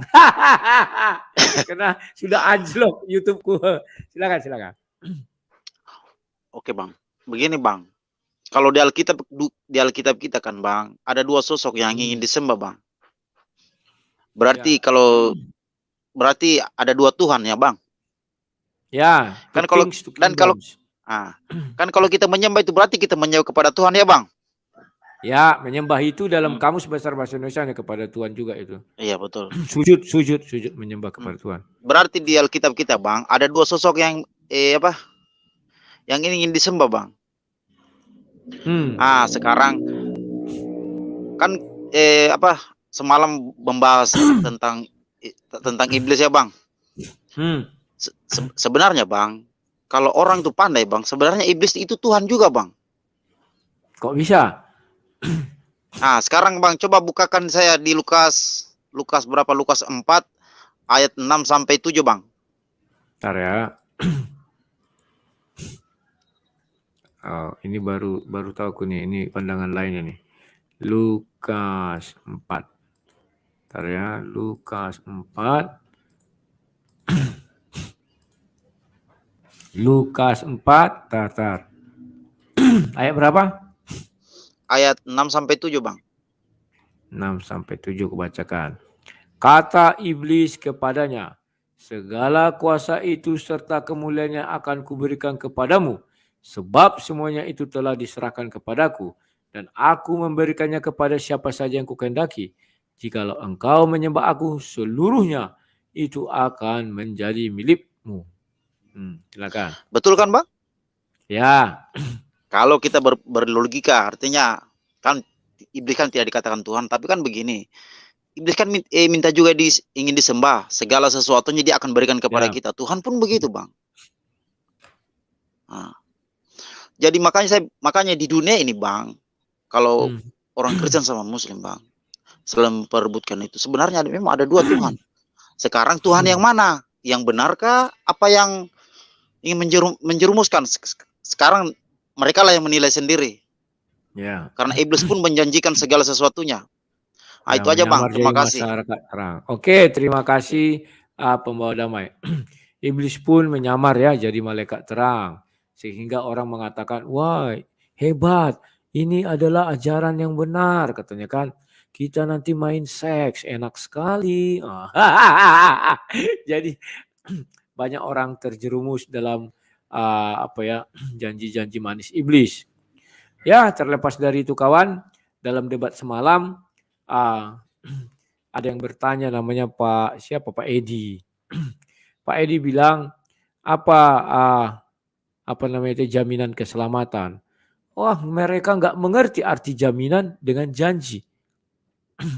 Karena sudah anjlok YouTubeku. Silakan. Oke bang, begini bang. Kalau di Alkitab kita kan bang, ada dua sosok yang ingin disembah bang. Berarti berarti ada dua Tuhan ya bang. Ya. Kan kalau kita menyembah itu berarti kita menyembah kepada Tuhan ya bang. Ya, menyembah itu dalam kamus besar bahasa Indonesia kepada Tuhan juga itu. Iya betul. Sujud menyembah kepada Tuhan. Berarti di Alkitab kita bang, ada dua sosok yang yang ingin disembah bang. Sekarang kan semalam membahas tentang iblis ya bang. Sebenarnya bang, kalau orang itu pandai bang, sebenarnya iblis itu Tuhan juga bang. Kok bisa? Sekarang bang, coba bukakan saya di Lukas berapa? Lukas 4 ayat 6 sampai 7 bang. Bentar ya. Ini baru tahu aku nih, ini pandangan lainnya nih. Lukas 4. Bentar ya, Lukas 4. Lukas 4, tar. Ayat berapa? Ayat 6 sampai 7 bang. 6 sampai 7 kebacakan. Kata iblis kepadanya, segala kuasa itu serta kemuliaannya akan kuberikan kepadamu, sebab semuanya itu telah diserahkan kepadaku, dan aku memberikannya kepada siapa saja yang kukehendaki. Jikalau engkau menyembah aku, seluruhnya itu akan menjadi milikmu. Silakan. Betul kan bang? Ya. Kalau kita berlogika, artinya kan iblis kan tidak dikatakan Tuhan, tapi kan begini, iblis kan minta juga ingin disembah, segala sesuatunya dia akan berikan kepada kita. Tuhan pun begitu bang. Jadi makanya di dunia ini bang, kalau orang Kristen sama Muslim bang, selalu memperebutkan itu. Sebenarnya memang ada dua Tuhan. Sekarang Tuhan yang mana? Yang benarkah? Apa yang ingin menjerumuskan? Sekarang mereka lah yang menilai sendiri. Ya. Karena iblis pun menjanjikan segala sesuatunya. Itu aja bang. Terima kasih. Oke, terima kasih pembawa damai. Iblis pun menyamar ya jadi malaikat terang. Sehingga orang mengatakan, wah hebat, ini adalah ajaran yang benar. Katanya kan, kita nanti main seks, enak sekali. Jadi banyak orang terjerumus dalam janji-janji manis iblis. Ya, terlepas dari itu kawan, dalam debat semalam ada yang bertanya namanya Pak Edi. Pak Edi bilang apa namanya itu jaminan keselamatan. Wah, mereka nggak mengerti arti jaminan dengan janji.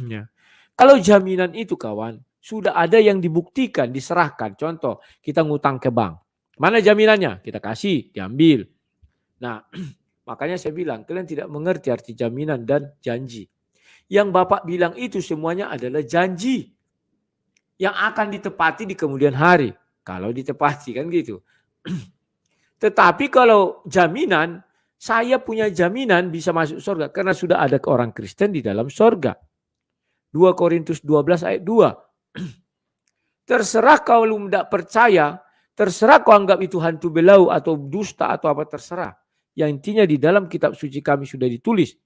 Ya. Kalau jaminan itu kawan, sudah ada yang dibuktikan, diserahkan. Contoh, kita ngutang ke bank. Mana jaminannya? Kita kasih, diambil. Nah, makanya saya bilang, kalian tidak mengerti arti jaminan dan janji. Yang Bapak bilang itu semuanya adalah janji. Yang akan ditepati di kemudian hari. Kalau ditepati kan gitu. Tetapi kalau jaminan, saya punya jaminan bisa masuk surga karena sudah ada orang Kristen di dalam surga. 2 Korintus 12 ayat 2. Terserah kau lu tidak percaya, terserah kau anggap itu hantu belau atau dusta atau apa terserah. Yang intinya di dalam kitab suci kami sudah ditulis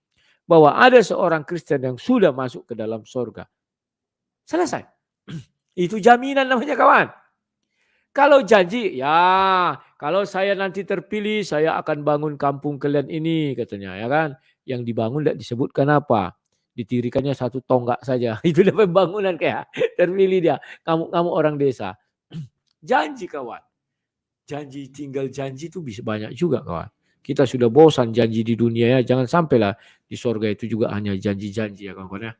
bahwa ada seorang Kristen yang sudah masuk ke dalam surga. Selesai. Itu jaminan namanya kawan. Kalau janji, ya kalau saya nanti terpilih, saya akan bangun kampung kalian ini katanya, ya kan? Yang dibangun tidak disebutkan apa. Ditirikannya 1 tonggak saja. Itu dapat bangunan kayak terpilih dia. Kamu orang desa. Janji kawan. Janji tinggal janji itu bisa banyak juga kawan. Kita sudah bosan janji di dunia ya. Jangan sampailah di surga itu juga hanya janji-janji ya kawan-kawan ya.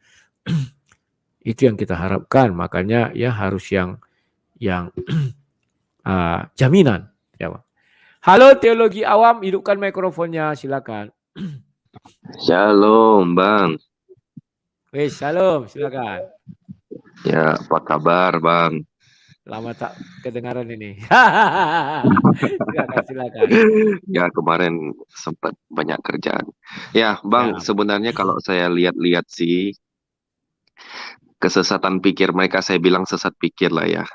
Itu yang kita harapkan. Makanya ya harus yang jaminan. Ya, Bang. Halo teologi awam, hidupkan mikrofonnya, silakan. Shalom Bang. Wes, shalom, silakan. Ya, apa kabar Bang? Lama tak kedengaran ini. silakan. Ya, kemarin sempat banyak kerjaan. Ya Bang, Ya. sebenarnya kalau saya lihat-lihat sih, kesesatan pikir mereka, saya bilang sesat pikir lah ya.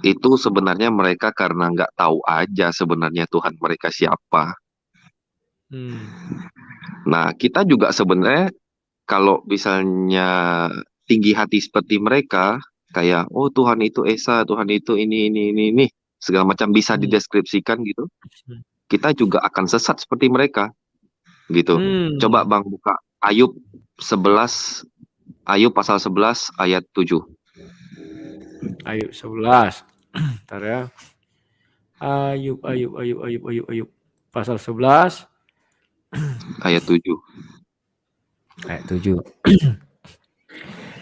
Itu sebenarnya mereka karena nggak tahu aja sebenarnya Tuhan mereka siapa. Nah, kita juga sebenarnya kalau misalnya tinggi hati seperti mereka, kayak oh Tuhan itu Esa, Tuhan itu ini segala macam bisa dideskripsikan gitu, kita juga akan sesat seperti mereka gitu. Coba Bang buka Ayub 11, Ayub pasal 11 ayat 7. Ayub 11. Bentar ya. Ayub pasal 11 ayat 7. Ayat 7.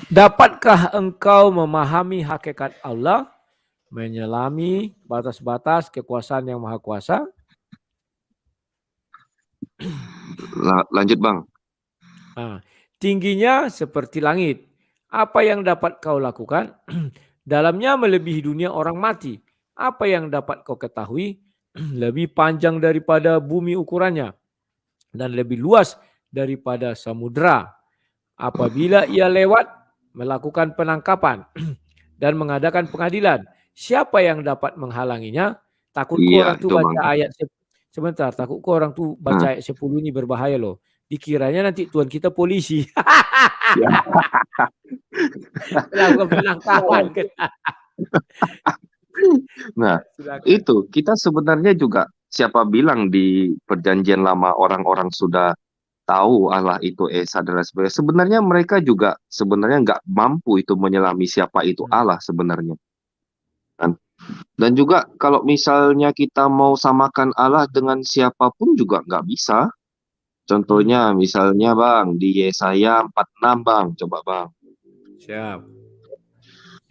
Dapatkah engkau memahami hakikat Allah, menyelami batas-batas kekuasaan yang maha kuasa? Lanjut Bang. Tingginya seperti langit. Apa yang dapat kau lakukan? Dalamnya melebihi dunia orang mati. Apa yang dapat kau ketahui? Lebih panjang daripada bumi ukurannya dan lebih luas daripada samudra. Apabila ia lewat melakukan penangkapan dan mengadakan pengadilan, siapa yang dapat menghalanginya? Takutku orang tu baca ayat sebentar, takutku orang tu baca ayat 10 ini berbahaya loh. Dikiranya nanti Tuhan kita polisi. Melakukan penangkapan. Nah, itu kita sebenarnya juga siapa bilang di perjanjian lama orang-orang sudah tahu Allah itu Esa dan sebagainya. Sebenarnya mereka juga sebenarnya nggak mampu itu menyelami siapa itu Allah sebenarnya. Dan juga kalau misalnya kita mau samakan Allah dengan siapapun juga nggak bisa. Contohnya misalnya Bang di Yesaya 46 Bang, coba Bang. Siap.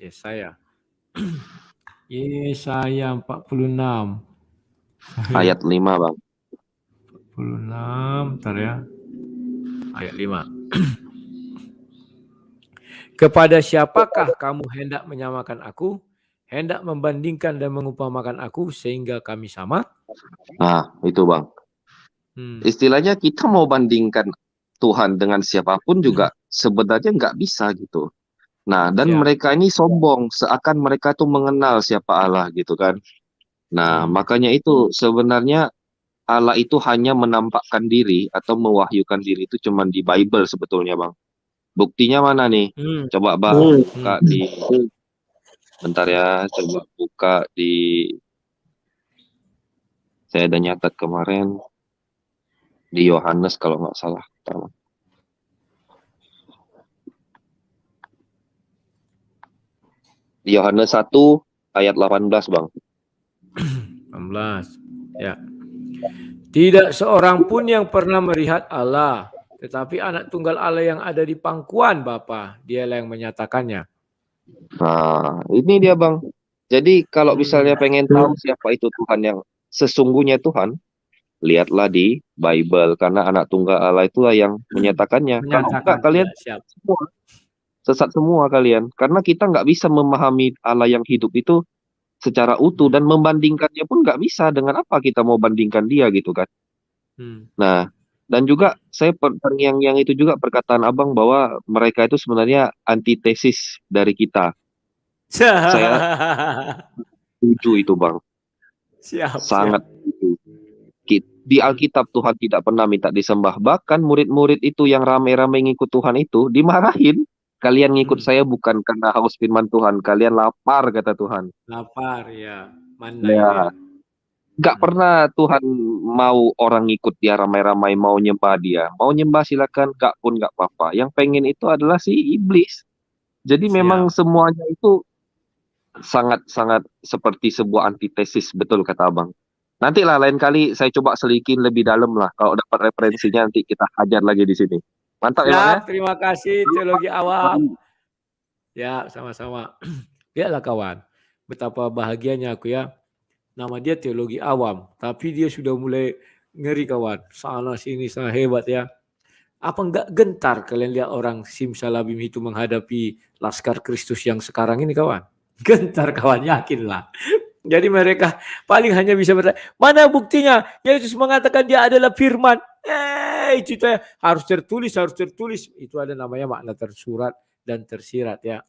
Yesaya. Yesaya 46. Ayat 5 Bang. 46, bentar ya. Ayat 5. Kepada siapakah kamu hendak menyamakan aku? Hendak membandingkan dan mengumpamakan aku sehingga kami sama? Nah, itu Bang. Istilahnya kita mau bandingkan Tuhan dengan siapapun juga sebenarnya nggak bisa gitu. Nah, dan mereka ini sombong seakan mereka tuh mengenal siapa Allah gitu kan. Nah, makanya itu sebenarnya Allah itu hanya menampakkan diri atau mewahyukan diri itu cuma di Bible sebetulnya Bang. Buktinya mana nih? Coba Bang buka di bentar ya, coba buka di saya ada nyatat kemarin di Yohanes kalau nggak salah. Di Yohanes 1 ayat 18 Bang. 18. Ya. Tidak seorang pun yang pernah melihat Allah, tetapi anak tunggal Allah yang ada di pangkuan Bapa, dialah yang menyatakannya. Nah, ini dia Bang. Jadi kalau misalnya pengen tahu siapa itu Tuhan yang sesungguhnya Tuhan, lihatlah di Bible karena anak tunggal Allah itulah yang menyatakannya. Kalau enggak kalian semua sesat semua kalian, karena kita nggak bisa memahami Allah yang hidup itu secara utuh dan membandingkannya pun nggak bisa. Dengan apa kita mau bandingkan dia gitu kan? Nah, dan juga saya yang itu juga perkataan Abang bahwa mereka itu sebenarnya antitesis dari kita. Saya setuju itu Bang. Sangat setuju. Di Alkitab Tuhan tidak pernah minta disembah. Bahkan murid-murid itu yang rame-rame ngikut Tuhan itu dimarahin. Kalian ngikut saya bukan karena haus firman Tuhan. Kalian lapar kata Tuhan. Lapar ya. Mana Ya. itu ya? Gak pernah Tuhan mau orang ngikut dia ramai-ramai mau nyembah dia. Mau nyembah silakan, gak pun gak apa-apa. Yang pengen itu adalah si iblis. Jadi memang semuanya itu sangat-sangat seperti sebuah antitesis, betul kata Abang. Nanti lah lain kali saya coba selikin lebih dalam lah. Kalau dapat referensinya nanti kita hajar lagi di sini. Mantap ya Bang ya? Terima kasih teologi awam. Ya, sama-sama. Lihatlah kawan, betapa bahagianya aku ya. Nama dia teologi awam, tapi dia sudah mulai ngeri kawan. Sana sini sana hebat ya. Apa enggak gentar kalian lihat orang simsalabim itu menghadapi laskar Kristus yang sekarang ini kawan? Gentar kawan, yakinlah. Jadi mereka paling hanya bisa bertanya, mana buktinya? Yesus mengatakan dia adalah firman. Itu harus tertulis. Itu ada namanya makna tersurat dan tersirat ya.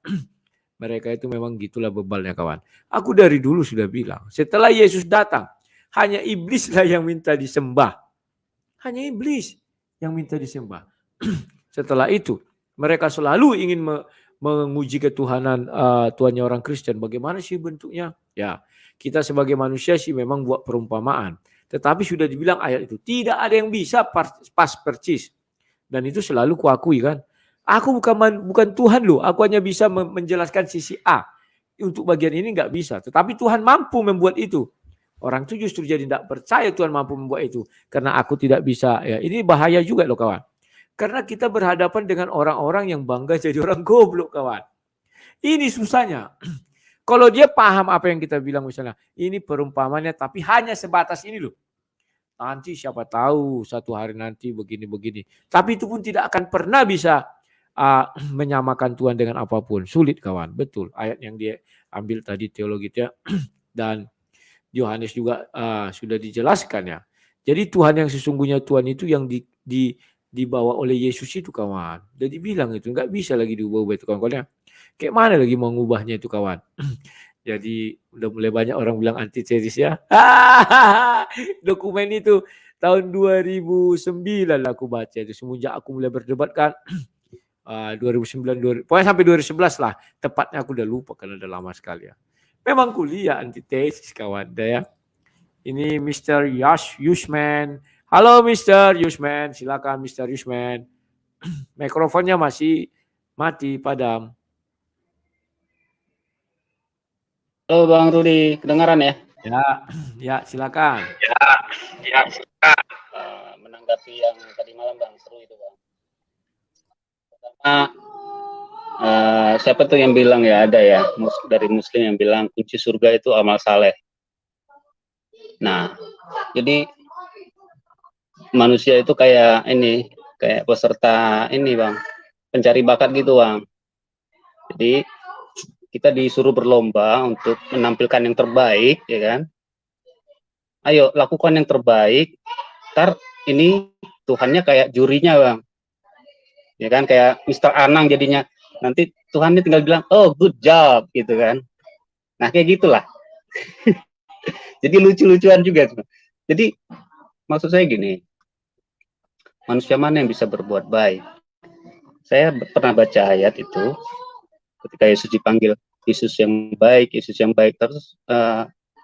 Mereka itu memang gitulah bebalnya kawan. Aku dari dulu sudah bilang, setelah Yesus datang, hanya iblislah yang minta disembah. Hanya iblis yang minta disembah. Setelah itu, mereka selalu ingin menguji ketuhanan Tuhannya orang Kristen. Bagaimana sih bentuknya? Ya, kita sebagai manusia sih memang buat perumpamaan. Tetapi sudah dibilang ayat itu, tidak ada yang bisa pas percis. Dan itu selalu kuakui kan. Aku bukan Tuhan loh, aku hanya bisa menjelaskan sisi A. Untuk bagian ini nggak bisa, tetapi Tuhan mampu membuat itu. Orang itu justru jadi tidak percaya Tuhan mampu membuat itu. Karena aku tidak bisa. Ya, ini bahaya juga loh kawan. Karena kita berhadapan dengan orang-orang yang bangga jadi orang goblok kawan. Ini susahnya. Kalau dia paham apa yang kita bilang misalnya, ini perumpamannya tapi hanya sebatas ini loh. Nanti siapa tahu satu hari nanti begini-begini. Tapi itu pun tidak akan pernah bisa menyamakan Tuhan dengan apapun. Sulit kawan, betul. Ayat yang dia ambil tadi teologi dia dan Yohanes juga sudah dijelaskan ya. Jadi Tuhan yang sesungguhnya Tuhan itu yang dibawa oleh Yesus itu kawan. Jadi bilang itu nggak bisa lagi diubah-ubah itu kawan-kawan ya. Kayak mana lagi mau ngubahnya itu kawan. Jadi udah mulai banyak orang bilang antitesis ya. Dokumen itu tahun 2009 lah aku baca itu. Semenjak aku mulai berdebat kan. 2009, pokoknya sampai 2011 lah. Tepatnya aku udah lupa karena udah lama sekali ya. Memang kuliah antitesis kawan ya. Ini Mr. Yushman. Halo Mr. Yushman, silakan Mr. Yushman. Mikrofonnya masih mati, padam. Halo Bang Rudi, kedengaran ya? Ya silakan. Ya silakan. Menanggapi yang tadi malam Bang, seru itu Bang. Pertama, siapa tuh yang bilang ya, ada ya dari Muslim yang bilang kunci surga itu amal saleh. Nah, jadi manusia itu kayak ini, kayak peserta ini Bang, pencari bakat gitu Bang. Jadi kita disuruh berlomba untuk menampilkan yang terbaik, ya kan? Ayo lakukan yang terbaik. Ntar ini Tuhannya kayak jurinya Bang, ya kan? Kayak Mr. Anang jadinya. Nanti Tuhannya tinggal bilang, oh good job, gitu kan? Nah kayak gitulah. Jadi lucu-lucuan juga. Jadi maksud saya gini, manusia mana yang bisa berbuat baik? Saya pernah baca ayat itu. Ketika Yesus dipanggil Yesus yang baik, terus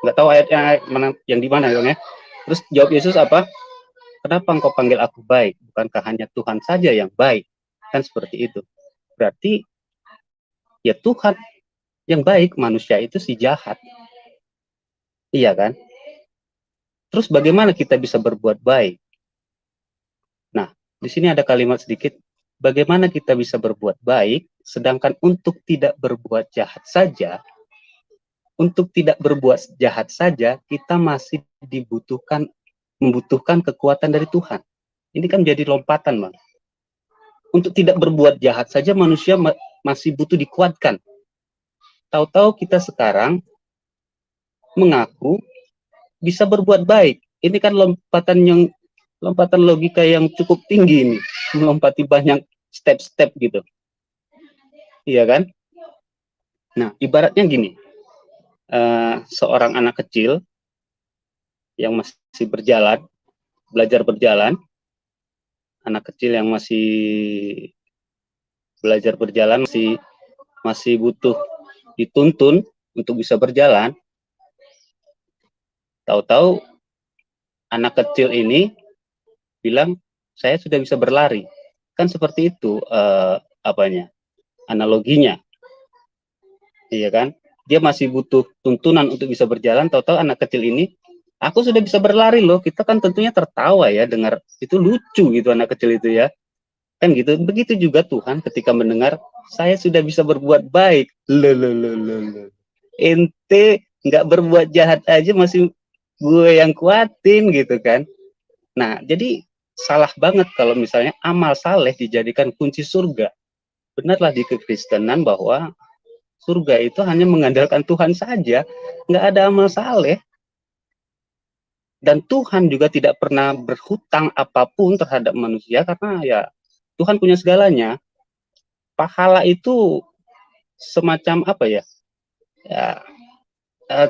nggak tahu ayatnya mana, yang di mana ya. Terus jawab Yesus apa? Kenapa engkau panggil aku baik? Bukankah hanya Tuhan saja yang baik? Kan seperti itu. Berarti ya Tuhan yang baik, manusia itu si jahat. Iya kan? Terus bagaimana kita bisa berbuat baik? Nah, di sini ada kalimat sedikit. Bagaimana kita bisa berbuat baik, sedangkan untuk tidak berbuat jahat saja, kita masih membutuhkan kekuatan dari Tuhan. Ini kan jadi lompatan, Bang. Untuk tidak berbuat jahat saja manusia masih butuh dikuatkan. Tahu-tahu kita sekarang mengaku bisa berbuat baik. Ini kan lompatan logika yang cukup tinggi ini, melompati banyak step-step gitu. Iya kan? Nah, ibaratnya gini, seorang anak kecil yang masih berjalan, belajar berjalan, anak kecil yang masih belajar berjalan, masih butuh dituntun untuk bisa berjalan. Tahu-tahu anak kecil ini bilang, saya sudah bisa berlari. Kan seperti itu analoginya. Iya kan? Dia masih butuh tuntunan untuk bisa berjalan, tahu-tahu anak kecil ini, aku sudah bisa berlari loh. Kita kan tentunya tertawa ya, dengar itu lucu gitu anak kecil itu ya. Kan gitu. Begitu juga Tuhan ketika mendengar, saya sudah bisa berbuat baik. Loh. Ente nggak berbuat jahat aja masih gue yang kuatin gitu kan. Nah, jadi salah banget kalau misalnya amal saleh dijadikan kunci surga. Benarlah di kekristenan bahwa surga itu hanya mengandalkan Tuhan saja, nggak ada amal saleh. Dan Tuhan juga tidak pernah berhutang apapun terhadap manusia karena ya Tuhan punya segalanya. Pahala itu semacam apa ya? Ya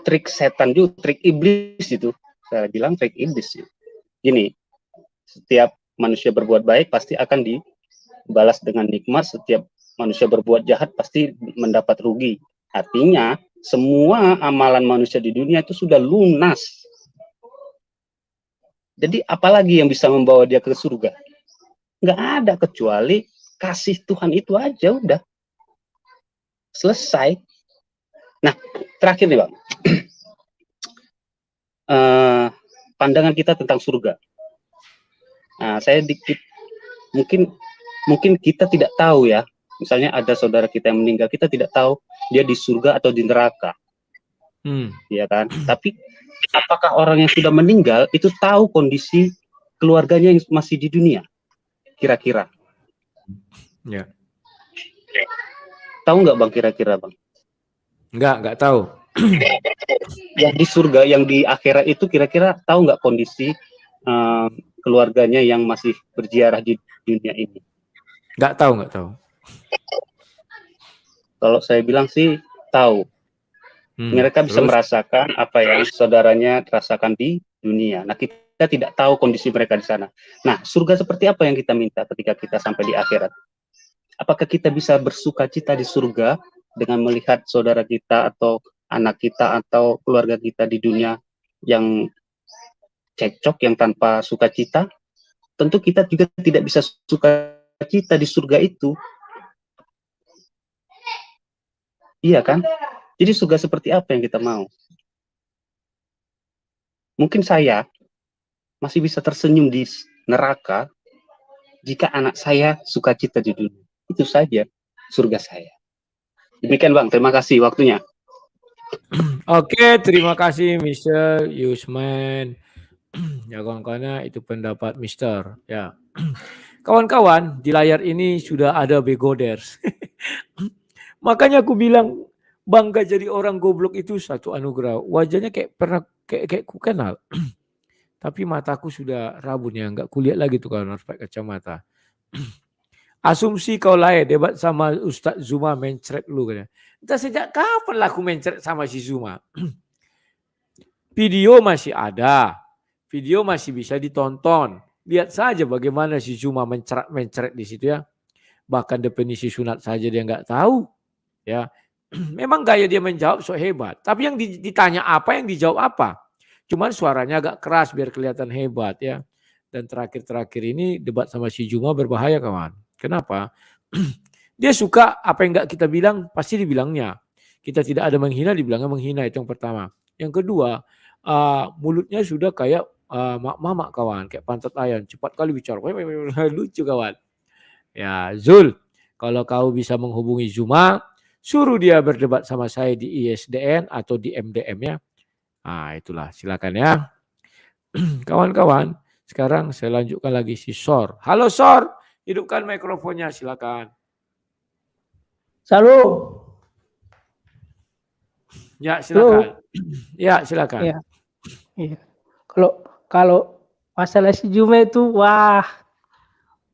trik setan juga, trik iblis itu. Saya bilang trik iblis. Gini, setiap manusia berbuat baik pasti akan dibalas dengan nikmat, setiap manusia berbuat jahat pasti mendapat rugi. Artinya, semua amalan manusia di dunia itu sudah lunas. Jadi, apalagi yang bisa membawa dia ke surga? Nggak ada kecuali kasih Tuhan itu aja, udah. Selesai. Nah, terakhir nih, Bang. Pandangan kita tentang surga. Nah, saya dikit mungkin kita tidak tahu ya. Misalnya ada saudara kita yang meninggal, kita tidak tahu dia di surga atau di neraka. Ya kan? Tapi apakah orang yang sudah meninggal itu tahu kondisi keluarganya yang masih di dunia? Kira-kira. Ya. Tahu nggak Bang kira-kira Bang? Nggak tahu. Yang di surga, yang di akhirat itu kira-kira tahu nggak kondisi keluarganya yang masih berziarah di dunia ini? Nggak tahu. Kalau saya bilang sih tahu. Mereka bisa merasakan apa yang saudaranya rasakan di dunia. Nah, kita tidak tahu kondisi mereka di sana. Nah, surga seperti apa yang kita minta ketika kita sampai di akhirat? Apakah kita bisa bersukacita di surga dengan melihat saudara kita atau anak kita atau keluarga kita di dunia yang cekcok, yang tanpa sukacita? Tentu kita juga tidak bisa sukacita di surga itu. Iya kan? Jadi surga seperti apa yang kita mau? Mungkin saya masih bisa tersenyum di neraka jika anak saya sukacita di dunia. Itu saja surga saya. Demikian Bang, terima kasih waktunya. Oke, terima kasih Mr. Yusman. Ya kawan-kawan, itu pendapat Mister. Ya, kawan-kawan, di layar ini sudah ada begoders. Makanya aku bilang bangga jadi orang goblok itu satu anugerah. Wajahnya kayak ku kenal. Tapi mataku sudah rabun ya, nggak kulihat lagi tuh kawan, harus pakai kacamata. Asumsi kau lain debat sama Ustadz Zuma mencret lu kan. Entah sejak kapan lah aku mencret sama si Zuma. Video masih ada. Video masih bisa ditonton. Lihat saja bagaimana si Zuma mencret di situ ya. Bahkan definisi sunat saja dia nggak tahu. Ya, memang gaya dia menjawab so hebat. Tapi yang ditanya apa, yang dijawab apa. Cuman suaranya agak keras biar kelihatan hebat ya. Dan terakhir-terakhir ini debat sama si Zuma berbahaya kawan. Kenapa? Dia suka apa yang nggak kita bilang pasti dibilangnya. Kita tidak ada menghina, dibilangnya menghina, itu yang pertama. Yang kedua, mulutnya sudah kayak mak-mak kawan, kayak pantat ayam, cepat kali bicara, lucu kawan. Ya Zul, kalau kau bisa menghubungi Zuma, suruh dia berdebat sama saya di ISDN atau di MDM ya. Nah itulah, silakan ya. Kawan-kawan, sekarang saya lanjutkan lagi si Sor. Halo Sor, hidupkan mikrofonnya, silakan. Salut. Ya silakan. Ya, silakan. Iya. Iya. Kalau masalah si Juma itu, wah,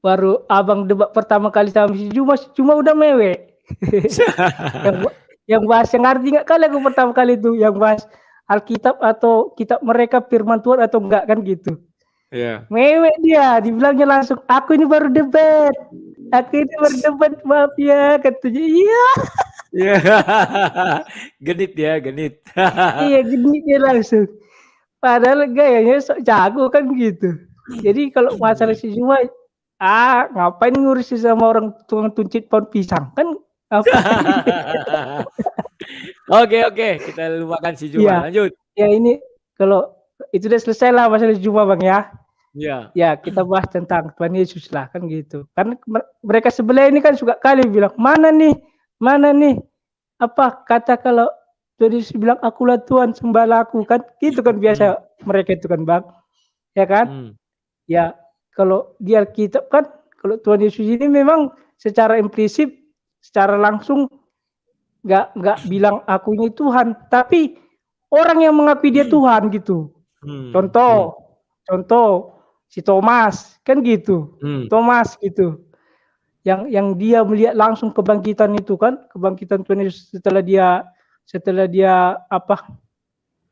baru abang debat pertama kali sama si Juma udah mewek. yang bahas yang arti nggak kali aku pertama kali itu, yang bahas Alkitab atau kitab mereka firman Tuhan atau enggak kan gitu. Iya. Mewek dia, dibilangnya langsung, aku ini baru debat, maaf ya, katanya. Iya. Iya. Genit dia, genit. Iya, genit dia langsung. Padahal gayanya sok jago kan gitu. Jadi kalau masalah si Juma, ngapain ngurusin sama orang tukang tuncit pohon pisang kan? Oke, kita lupakan si Juma. Iya. Lanjut. Ya ini kalau itu udah selesai lah masalah Juma Bang ya. Iya. Ya kita bahas tentang Tuhan Yesus lah kan gitu. Kan mereka sebelah ini kan suka kali bilang mana nih apa kata kalau Tuhan Yesus bilang akulah Tuhan sembahlah aku kan gitu kan biasa mereka itu kan Bang. Ya kan? Ya kalau di Alkitab kan kalau Tuhan Yesus ini memang secara implisit secara langsung nggak bilang aku ini Tuhan, tapi orang yang mengakui dia Tuhan gitu. Contoh si Thomas kan gitu. Thomas gitu. Yang dia melihat langsung kebangkitan itu kan, kebangkitan Tuhan Yesus setelah dia apa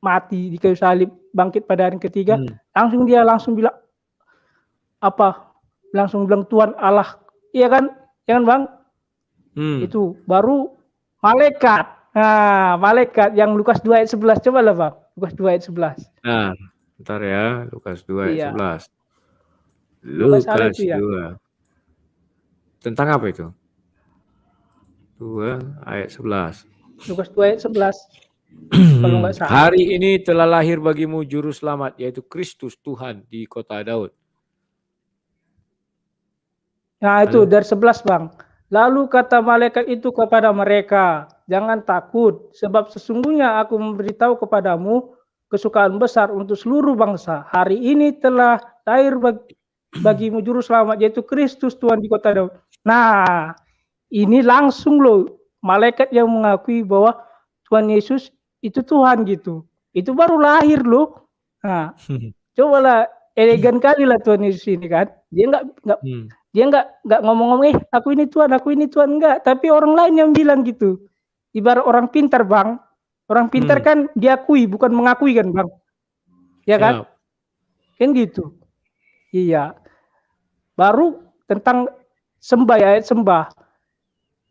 mati di kayu salib, bangkit pada hari ketiga, langsung bilang apa? Langsung bilang Tuhan Allah. Iya kan? Jangan Bang? Itu baru malaikat. Nah, malaikat yang Lukas 2 ayat 11 coba lah Bang. Lukas 2 ayat 11. Nah, bentar ya, Lukas 2 ayat Iya. 11. Lukas Lukas itu ya. 2. Tentang apa itu? 2 ayat 11. Lukas 2 ayat 11. Kalau nggak salah. Hari ini telah lahir bagimu juru selamat, yaitu Kristus Tuhan di kota Daud. Nah itu dari 11 Bang. Lalu kata malaikat itu kepada mereka, jangan takut, sebab sesungguhnya aku memberitahu kepadamu kesukaan besar untuk seluruh bangsa. Hari ini telah lahir bagimu juru selamat, yaitu Kristus Tuhan di kota Daud. Nah, ini langsung loh malaikat yang mengakui bahwa Tuhan Yesus itu Tuhan gitu. Itu baru lahir loh. Nah, cobalah elegan kali lah Tuhan Yesus ini kan. Dia nggak ngomong-ngomong aku ini Tuhan enggak, tapi orang lain yang bilang gitu. Ibarat orang pintar Bang. Orang pintar kan diakui bukan mengakui kan Bang. Ya kan? Kan gitu. Iya. Baru tentang sembah ya, ayat sembah.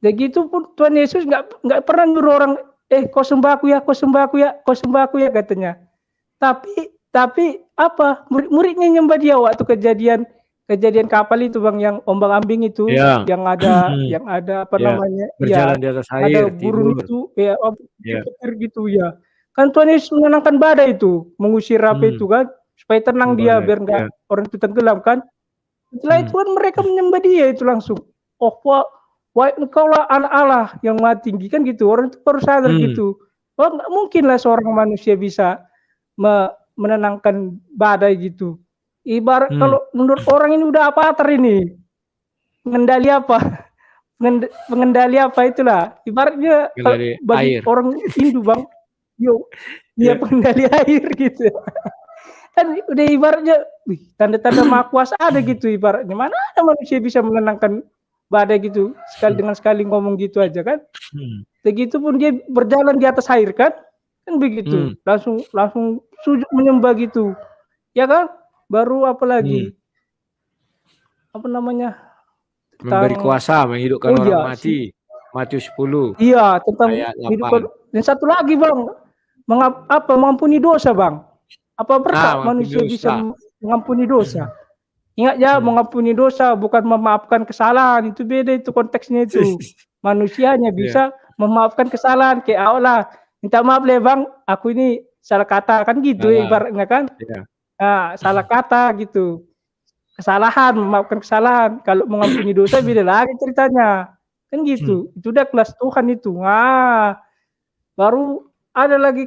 Begitu pun Tuhan Yesus nggak pernah nyuruh orang kau sembah aku ya katanya. Tapi apa? Murid-muridnya nyembah dia waktu kejadian kapal itu Bang yang ombang-ambing itu yang ada apa namanya? Berjalan di atas air, ada burung tidur. itu petir gitu ya. Kan Tuhan Yesus menenangkan badai itu, mengusir apa itu kan supaya tenang dia biar enggak orang itu tenggelam kan. Setelah itu kan mereka menyembah dia itu langsung. Oh, wah engkau lah anak Allah yang maha tinggi kan gitu. Orang itu baru sadar gitu. Wah nggak mungkin lah seorang manusia bisa menenangkan badai gitu. Ibarat kalau menurut orang ini udah apa ini? Pengendali apa itulah. Ibaratnya bagi air. Orang Hindu Bang. Pengendali air gitu. Kan udah ibaratnya tanda-tanda maha kuasa ada gitu ibaratnya. Mana ada manusia bisa menenangkan badai gitu sekali ngomong gitu aja kan. Begitupun dia berjalan di atas air kan begitu. Langsung sujud menyembah gitu. Ya kan? Baru apa lagi? Apa namanya? Memberi kuasa menghidupkan orang mati. Matius 10. Iya, tentang hidupkan. Dan satu lagi Bang, mengampuni dosa Bang. Apa berkat manusia bisa mengampuni dosa? Ingat ya, mengampuni dosa bukan memaafkan kesalahan. Itu beda itu konteksnya itu. Manusianya bisa memaafkan kesalahan. Kayak Allah, minta maaf lah Bang, aku ini salah kata kan gitu ibaratnya kan. Nah, salah kata gitu. Kesalahan, memaafkan kesalahan. Kalau mengampuni dosa beda lagi ceritanya. Kan gitu. Itu udah kelas Tuhan itu. Nah, baru ada lagi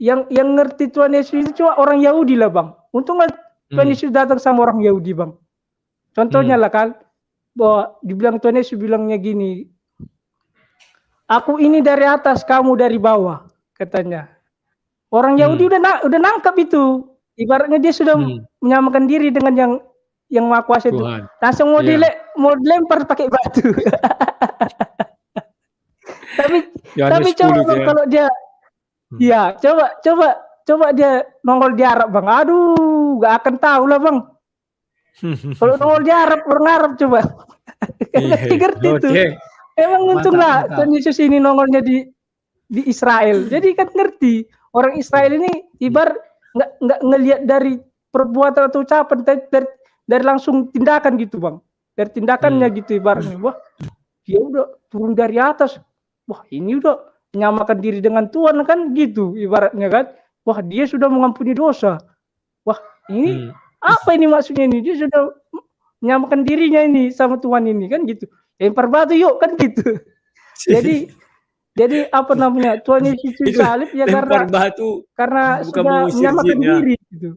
yang ngerti Tuhan Yesus itu cuma orang Yahudi lah Bang. Untung Tuhan Yesus datang sama orang Yahudi Bang. Contohnya lah kan, bahwa dibilang Tuhan Yesus bilangnya gini, aku ini dari atas, kamu dari bawah, katanya. Orang Yahudi udah nangkap itu. Ibaratnya dia sudah menyamakan diri dengan yang Maha Kuasa itu. Tuhan. Langsung mau dilempar pakai batu. tapi coba Bang, kalau dia coba dia nongol di Arab Bang. Aduh, gak akan tahu lah Bang. Kalau nongol di Arab, orang Arab coba. Ngerti itu. Emang untung lah Tuhan Yesus ini nongolnya di Israel. Jadi kan ngerti. Orang Israel ini ibarat nggak ngelihat dari perbuatan atau ucapan, dari langsung tindakan gitu Bang. Dari tindakannya gitu ibaratnya. Wah, dia udah turun dari atas. Wah, ini udah menyamakan diri dengan Tuhan kan gitu ibaratnya kan. Wah, dia sudah mengampuni dosa. Wah, ini apa ini maksudnya ini? Dia sudah menyamakan dirinya ini sama Tuhan ini kan gitu. Lempar batu yuk kan gitu. Jadi apa namanya? Tuhan Yesus salib ya karena sudah menyamakan diri gitu.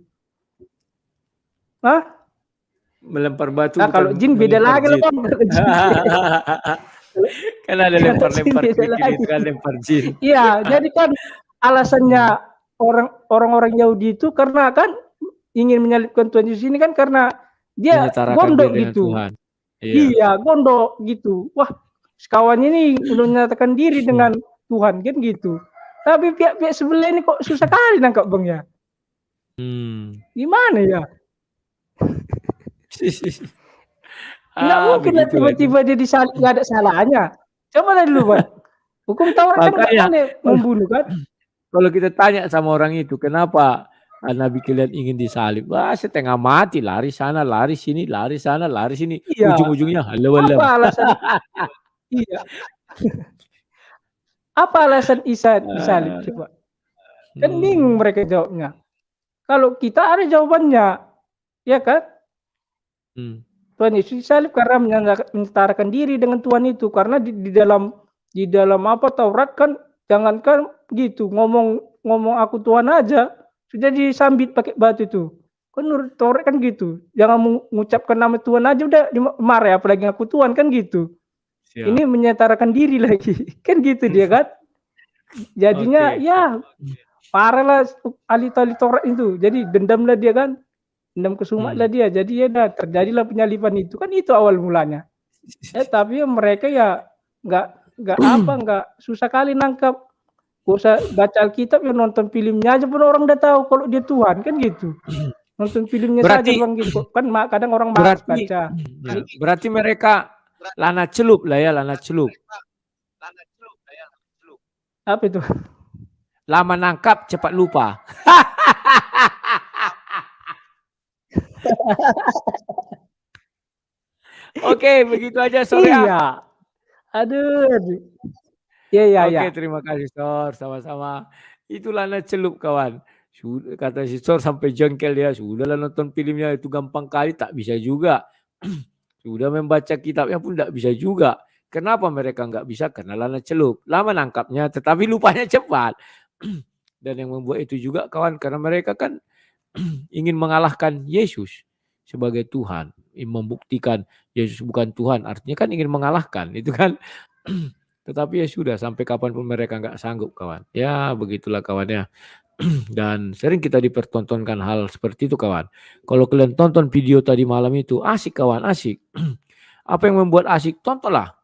Hah? Melempar batu. Nah, kalau jin beda lagi loh Bang. Kan ada lempar-lempar kan lempar jin. Iya, jadi kan alasannya orang-orang Yahudi itu karena kan ingin menyalibkan Tuhan Yesus ini kan karena dia gondok gitu. Iya, gondok gitu. Wah, sekawan ini udah menyatakan diri dengan Tuhan kan gitu. Tapi pihak-pihak sebelah ini kok susah kali nangkap Bang ya. Gimana ya? Nggak mungkin lah tiba-tiba dia disalib nggak ada salahnya. Coba lah dulu Bang. Hukum Taurat kan nggak boleh membunuh kan. Kalau kita tanya sama orang itu kenapa Nabi kalian ingin disalib, wah setengah mati, lari sana, lari sini, lari sana, lari sini, ujung-ujungnya halau-halau. Apa alasan? Iya. Apa alasan Isa disalib coba? Kan bingung mereka jawabnya. Kalau kita ada jawabannya, ya kan? Tuhan Yesus disalib karena menyetarakan diri dengan Tuhan itu, karena di dalam apa Taurat kan jangankan gitu ngomong aku Tuhan aja sudah disambit pakai batu itu. Kan menurut Taurat kan gitu. Jangan mengucapkan nama Tuhan aja udah dimarah, apalagi aku Tuhan kan gitu. Siap. Ini menyetarakan diri lagi. Kan gitu dia kan. Jadinya ya parah lah ahli-ahli Taurat itu. Jadi dendam lah dia kan. Dendam kesumat lah dia. Jadi ya terjadilah penyaliban itu. Kan itu awal mulanya. Tapi mereka ya nggak susah kali nangkap. Gak usah baca Alkitab, ya nonton filmnya aja pun orang udah tahu kalau dia Tuhan kan gitu. Nonton filmnya saja Bang gitu. Kan kadang orang baca. Berarti mereka lana celup lah ya, lana celup. Apa itu? Lama nangkap cepat lupa. Oke, begitu aja sore. Iya. Aduh. Ya. Oke, terima kasih Sor, sama-sama. Itulah celup kawan. Sudah kata si Sor sampai jengkel dia. Sudahlah nonton filmnya itu gampang kali, tak bisa juga. Sudah membaca kitabnya pun tak bisa juga. Kenapa mereka nggak bisa? Karena lana celup. Lama nangkapnya, tetapi lupanya cepat. Dan yang membuat itu juga kawan, karena mereka kan ingin mengalahkan Yesus sebagai Tuhan. Membuktikan Yesus bukan Tuhan. Artinya kan ingin mengalahkan. Itu kan. Tetapi ya sudah, sampai kapanpun mereka nggak sanggup kawan. Ya begitulah kawannya. Dan sering kita dipertontonkan hal seperti itu kawan. Kalau kalian tonton video tadi malam itu, asik kawan, asik. Apa yang membuat asik? Tontonlah.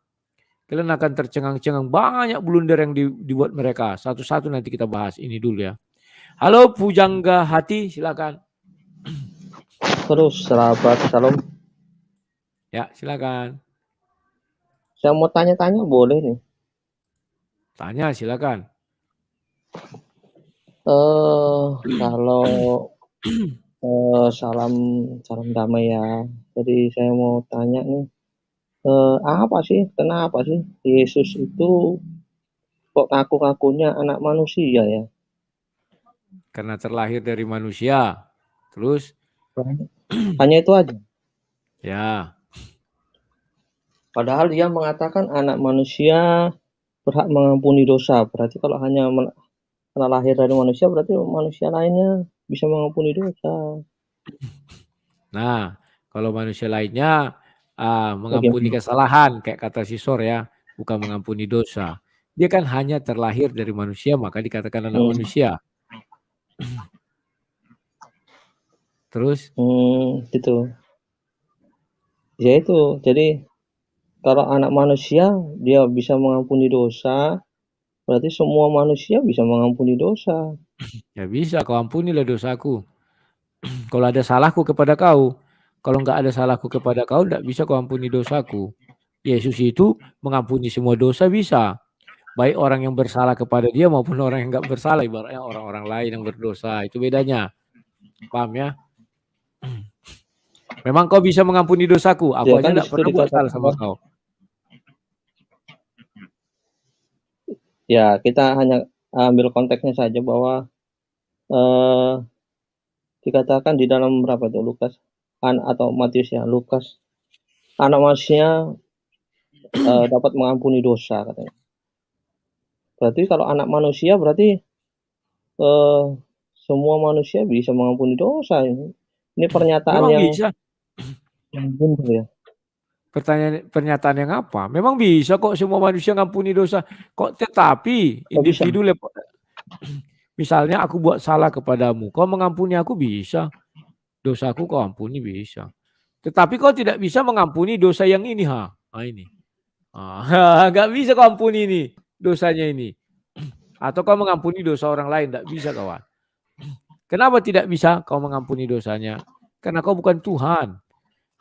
Kalian akan tercengang-cengang banyak blunder yang dibuat mereka. Satu-satu nanti kita bahas. Ini dulu ya. Halo Pujangga Hati, silakan. Terus sahabat Salam. Ya silakan. Saya mau tanya-tanya boleh nih? Tanya silakan. Kalau salam damai ya. Jadi saya mau tanya nih, kenapa sih Yesus itu kok ngaku-ngakunya anak manusia ya? Karena terlahir dari manusia. Terus? Hanya itu aja? Ya. Padahal dia mengatakan anak manusia berhak mengampuni dosa. Berarti kalau hanya karena lahir dari manusia, berarti manusia lainnya bisa mengampuni dosa. Nah, kalau manusia lainnya mengampuni kesalahan, kayak kata si Sor ya, bukan mengampuni dosa. Dia kan hanya terlahir dari manusia, maka dikatakan anak manusia. Terus? Gitu. Ya itu, jadi kalau anak manusia dia bisa mengampuni dosa, berarti semua manusia bisa mengampuni dosa. Ya bisa, kau ampunilah dosaku. Kalau ada salahku kepada kau, kalau nggak ada salahku kepada kau, tidak bisa kau ampuni dosaku. Yesus itu mengampuni semua dosa bisa. Baik orang yang bersalah kepada dia maupun orang yang nggak bersalah, ibaratnya orang-orang lain yang berdosa. Itu bedanya. Paham ya? Memang kau bisa mengampuni dosaku, aku Ya aja kan di tidak situ pernah buat salah dikatakan sama kau. ya kita hanya ambil konteksnya saja bahwa dikatakan di dalam berapa itu Lukas atau Matius ya, Lukas, anak manusia dapat mengampuni dosa katanya. Berarti kalau anak manusia berarti semua manusia bisa mengampuni dosa. Ini pernyataan Memang yang bisa. benar ya. Pernyataan yang apa? Memang bisa kok semua manusia ngampuni dosa. Kok tetapi individu misalnya aku buat salah kepadamu, kau mengampuni aku bisa. Dosaku kau ampuni bisa. Tetapi kau tidak bisa mengampuni dosa yang ini, ini. Nggak bisa kau ampuni ini, dosanya ini. Atau kau mengampuni dosa orang lain, tidak bisa kawan. Kenapa tidak bisa kau mengampuni dosanya? Karena kau bukan Tuhan.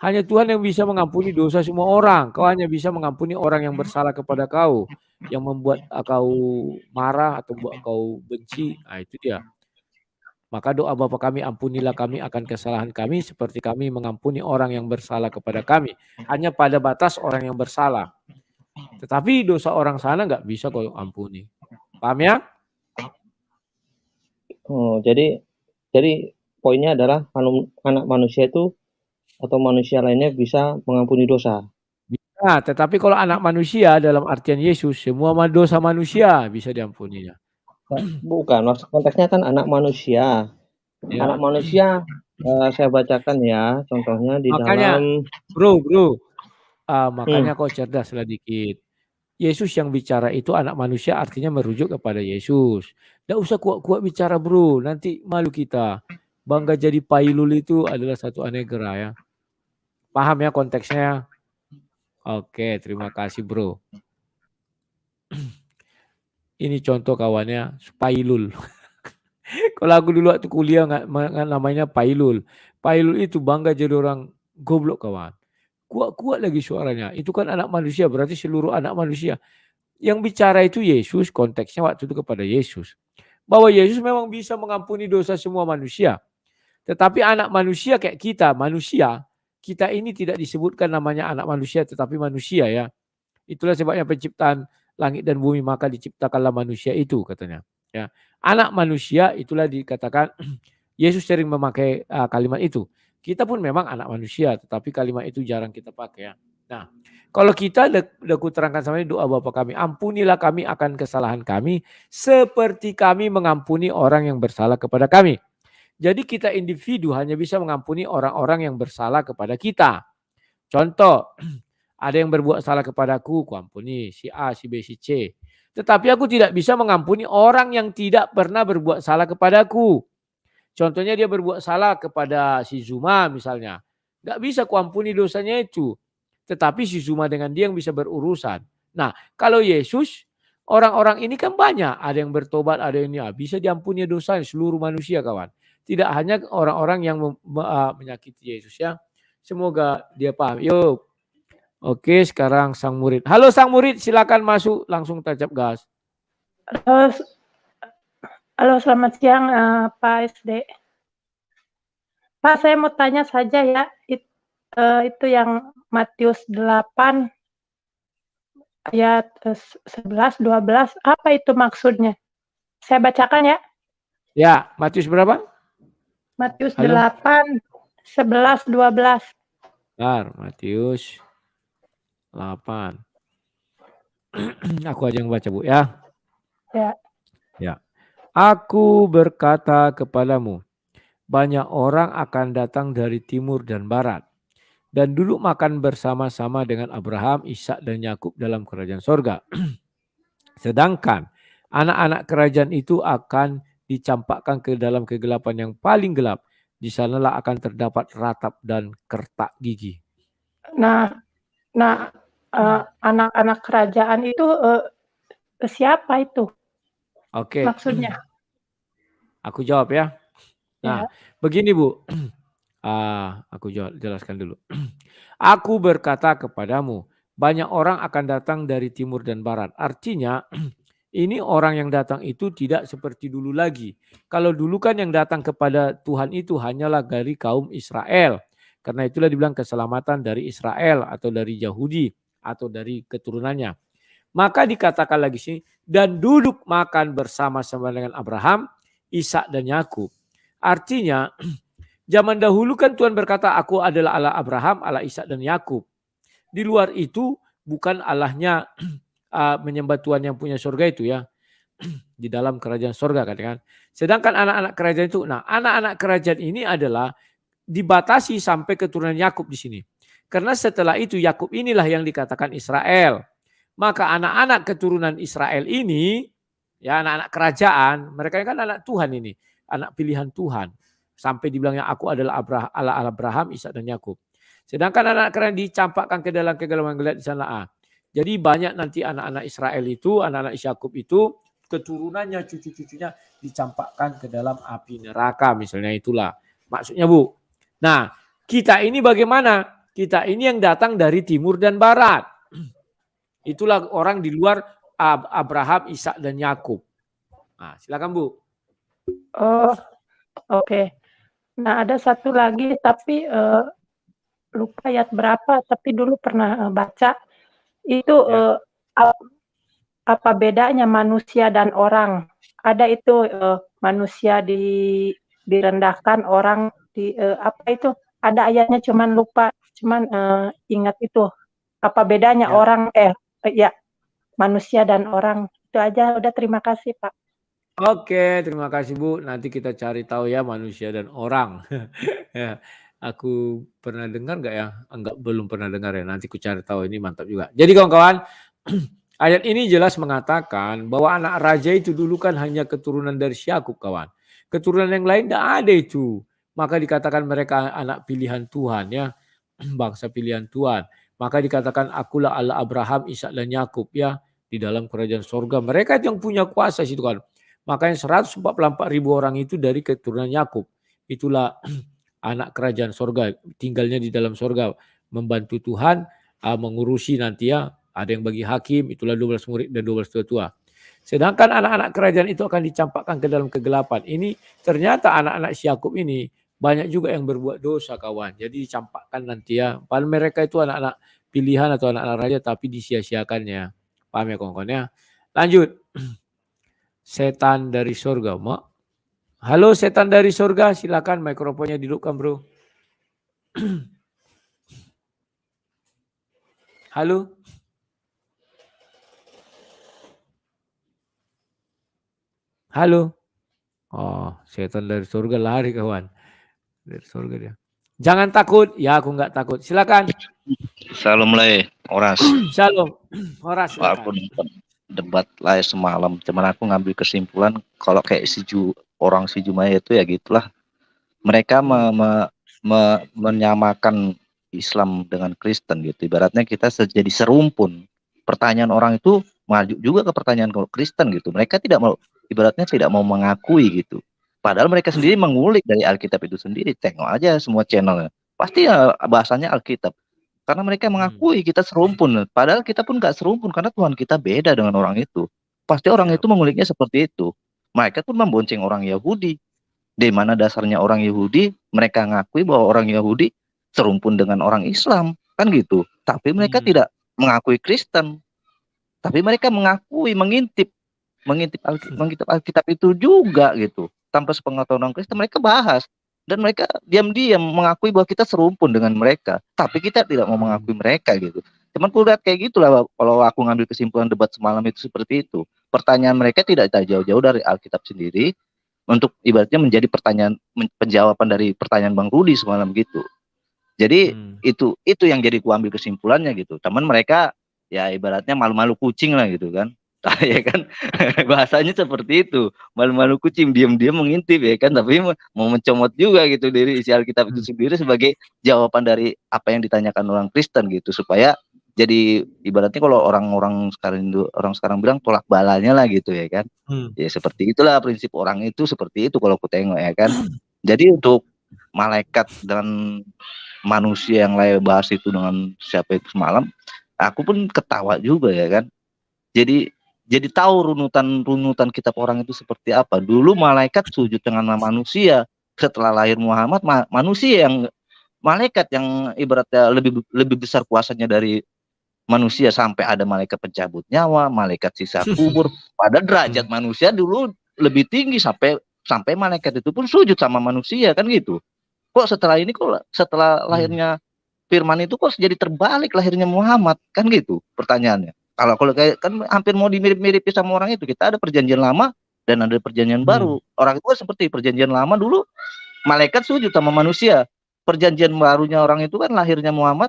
Hanya Tuhan yang bisa mengampuni dosa semua orang. Kau hanya bisa mengampuni orang yang bersalah kepada kau, yang membuat kau marah atau buat kau benci. Nah, itu dia. Maka doa Bapa kami, ampunilah kami akan kesalahan kami seperti kami mengampuni orang yang bersalah kepada kami. Hanya pada batas orang yang bersalah. Tetapi dosa orang sana nggak bisa kau ampuni. Paham ya? Oh, jadi poinnya adalah anak manusia itu atau manusia lainnya bisa mengampuni dosa. Bisa, tetapi kalau anak manusia dalam artian Yesus, semua dosa manusia bisa diampuninya. Bukan, maksud konteksnya kan anak manusia. Ya. Anak manusia, saya bacakan ya, contohnya di Makanya, dalam. Bro, makanya kau cerdaslah dikit. Yesus yang bicara itu anak manusia artinya merujuk kepada Yesus. Tidak usah kuat-kuat bicara bro, nanti malu kita. Bangga jadi pailul itu adalah satu anegra ya. Paham ya konteksnya? Oke, terima kasih bro. Ini contoh kawannya, pailul. Kalau aku dulu waktu kuliah nggak namanya pailul. Pailul itu bangga jadi orang goblok kawan. Kuat-kuat lagi suaranya. Itu kan anak manusia, berarti seluruh anak manusia. Yang bicara itu Yesus, konteksnya waktu itu kepada Yesus. Bahwa Yesus memang bisa mengampuni dosa semua manusia. Tetapi anak manusia kayak kita, manusia, kita ini tidak disebutkan namanya anak manusia, tetapi manusia ya. Itulah sebabnya penciptaan langit dan bumi, maka diciptakanlah manusia itu katanya. Ya. Anak manusia itulah dikatakan, Yesus sering memakai kalimat itu. Kita pun memang anak manusia, tetapi kalimat itu jarang kita pakai ya. Nah, kalau kita udah kuterangkan sama ini doa Bapa kami, ampunilah kami akan kesalahan kami seperti kami mengampuni orang yang bersalah kepada kami. Jadi kita individu hanya bisa mengampuni orang-orang yang bersalah kepada kita. Contoh, ada yang berbuat salah kepadaku, ku ampuni si A, si B, si C. Tetapi aku tidak bisa mengampuni orang yang tidak pernah berbuat salah kepadaku. Contohnya dia berbuat salah kepada si Zuma misalnya. Nggak bisa ku ampuni dosanya itu. Tetapi si Zuma dengan dia yang bisa berurusan. Nah, kalau Yesus, orang-orang ini kan banyak. Ada yang bertobat, ada yang bisa diampuni dosa seluruh manusia kawan. Tidak hanya orang-orang yang menyakiti Yesus ya. Semoga dia paham. Yuk. Oke, sekarang sang murid. Halo sang murid, silakan masuk. Langsung tancap gas. Halo, selamat siang Pak SD. Pak, saya mau tanya saja ya. Itu yang Matius 8 ayat 11, 12, apa itu maksudnya? Saya bacakan ya. Ya, Matius berapa? Matius 8, 11, 12. Bentar, Matius 8. Aku aja yang baca, Bu, ya. Ya. Aku berkata kepadamu, banyak orang akan datang dari timur dan barat dan duduk makan bersama-sama dengan Abraham, Ishak dan Yakub dalam kerajaan sorga. Sedangkan anak-anak kerajaan itu akan dicampakkan ke dalam kegelapan yang paling gelap. Di sanalah akan terdapat ratap dan kertak gigi. Nah, anak-anak kerajaan itu ke siapa itu Oke, maksudnya? aku jawab ya. Nah, Ya. begini Bu. Aku jelaskan dulu. Aku berkata kepadamu, banyak orang akan datang dari timur dan barat. Artinya, ini orang yang datang itu tidak seperti dulu lagi. Kalau dulu kan yang datang kepada Tuhan itu hanyalah dari kaum Israel. Karena itulah dibilang keselamatan dari Israel atau dari Yahudi atau dari keturunannya. Maka dikatakan lagi sini, dan duduk makan bersama-sama dengan Abraham, Ishak dan Yakub. Artinya, zaman dahulu kan Tuhan berkata, aku adalah Allah Abraham, Allah Ishak dan Yakub. Di luar itu bukan Allahnya menyembah Tuhan yang punya surga itu ya. Di dalam kerajaan surga kan. Sedangkan anak-anak kerajaan itu, nah anak-anak kerajaan ini adalah dibatasi sampai keturunan Yakub di sini. Karena setelah itu Yakub inilah yang dikatakan Israel. Maka anak-anak keturunan Israel ini, ya anak-anak kerajaan, mereka kan anak Tuhan ini, anak pilihan Tuhan. Sampai dibilangnya aku adalah Allah Abraham, Ishak dan Yakub. Sedangkan anak kerajaan dicampakkan ke dalam kegelapan gelap di sana. Jadi banyak nanti anak-anak Israel itu, anak-anak Yakub itu, keturunannya, cucu-cucunya dicampakkan ke dalam api neraka. Misalnya itulah maksudnya Bu. Nah kita ini bagaimana? Kita ini yang datang dari timur dan barat. Itulah orang di luar Abraham, Ishak dan Yakub. Nah, silakan Bu. Oh, oke. Nah, ada satu lagi tapi lupa ayat berapa, tapi dulu pernah baca itu apa bedanya manusia dan orang? Ada itu manusia direndahkan, orang apa itu? Ada ayatnya cuman lupa, cuman ingat itu. Apa bedanya orang manusia dan orang? Itu aja, udah, terima kasih Pak. Oke, terima kasih Bu. Nanti kita cari tahu ya manusia dan orang. Ya, aku pernah dengar nggak ya? Enggak, belum pernah dengar ya. Nanti aku cari tahu, ini mantap juga. Jadi kawan-kawan, ayat ini jelas mengatakan bahwa anak raja itu dulu kan hanya keturunan dari Yakub kawan. Keturunan yang lain tidak ada itu. Maka dikatakan mereka anak pilihan Tuhan ya. Bangsa pilihan Tuhan. Maka dikatakan akulah Allah Abraham, Ishak dan Yakub ya. Di dalam kerajaan surga. Mereka yang punya kuasa situ kan. Makanya 144.000 orang itu dari keturunan Yakub. Itulah anak kerajaan surga, tinggalnya di dalam surga, membantu Tuhan, mengurusi nanti ya. Ada yang bagi hakim, itulah 12 murid dan 12 tua-tua. Sedangkan anak-anak kerajaan itu akan dicampakkan ke dalam kegelapan. Ini ternyata anak-anak Yakub ini banyak juga yang berbuat dosa kawan. Jadi dicampakkan nanti ya. Padahal mereka itu anak-anak pilihan atau anak-anak raja tapi disia-siakannya. Paham ya kawan-kawan ya? Lanjut. Setan dari surga, Mak. Halo setan dari surga, silakan mikrofonnya dihidupkan, Bro. Halo. Halo. Oh, setan dari surga lari kawan. Dari surga dia. Jangan takut, ya aku nggak takut. Silakan. Shalom Le, Oras. Shalom, Oras. Walaupun debat lah semalam, cuman aku ngambil kesimpulan kalau kayak orang si Jumaya itu ya gitulah. Mereka menyamakan Islam dengan Kristen gitu. Ibaratnya kita jadi serumpun. Pertanyaan orang itu maju juga ke pertanyaan Kristen gitu. Mereka tidak mau, ibaratnya tidak mau mengakui gitu. Padahal mereka sendiri mengulik dari Alkitab itu sendiri. Tengok aja semua channelnya. Pasti bahasanya Alkitab. Karena mereka mengakui kita serumpun. Padahal kita pun gak serumpun. Karena Tuhan kita beda dengan orang itu. Pasti orang itu menguliknya seperti itu. Mereka pun membonceng orang Yahudi. Di mana dasarnya orang Yahudi, mereka ngakui bahwa orang Yahudi serumpun dengan orang Islam. Kan gitu. Tapi mereka tidak mengakui Kristen. Tapi mereka mengakui, mengintip Alkitab itu juga gitu. Tanpa sepengetahuan orang Kristen, mereka bahas. Dan mereka diam-diam mengakui bahwa kita serumpun dengan mereka. Tapi kita tidak mau mengakui mereka gitu. Cuman aku lihat kayak gitulah kalau aku ngambil kesimpulan debat semalam itu seperti itu. Pertanyaan mereka tidak jauh-jauh dari Alkitab sendiri. Untuk ibaratnya menjadi penjawaban dari pertanyaan Bang Rudi semalam gitu. Jadi itu yang jadi ku ambil kesimpulannya gitu. Cuman mereka ya ibaratnya malu-malu kucing lah gitu kan. Ya kan, bahasanya seperti itu, malu-malu kucing, diam-diam mengintip ya kan, tapi mau mencomot juga gitu dari isi Alkitab itu sendiri sebagai jawaban dari apa yang ditanyakan orang Kristen gitu, supaya jadi ibaratnya kalau orang sekarang bilang tolak balanya lah gitu ya kan. Ya seperti itulah prinsip orang itu, seperti itu kalau aku tengok ya kan. Jadi untuk malaikat dan manusia yang lain bahas itu dengan siapa itu semalam, aku pun ketawa juga ya kan. Jadi tahu runutan kitab orang itu seperti apa. Dulu malaikat sujud dengan manusia, setelah lahir Muhammad manusia yang malaikat yang ibaratnya lebih besar kuasanya dari manusia, sampai ada malaikat pencabut nyawa, malaikat sisa kubur. Pada derajat manusia dulu lebih tinggi, sampai malaikat itu pun sujud sama manusia kan gitu. Kok setelah lahirnya Firman itu kok jadi terbalik lahirnya Muhammad kan gitu pertanyaannya. Kalau kayak kan hampir mau dimirip-mirip sama orang itu. Kita ada perjanjian lama dan ada perjanjian baru. Orang itu seperti perjanjian lama dulu malaikat sujud sama manusia. Perjanjian barunya orang itu kan lahirnya Muhammad,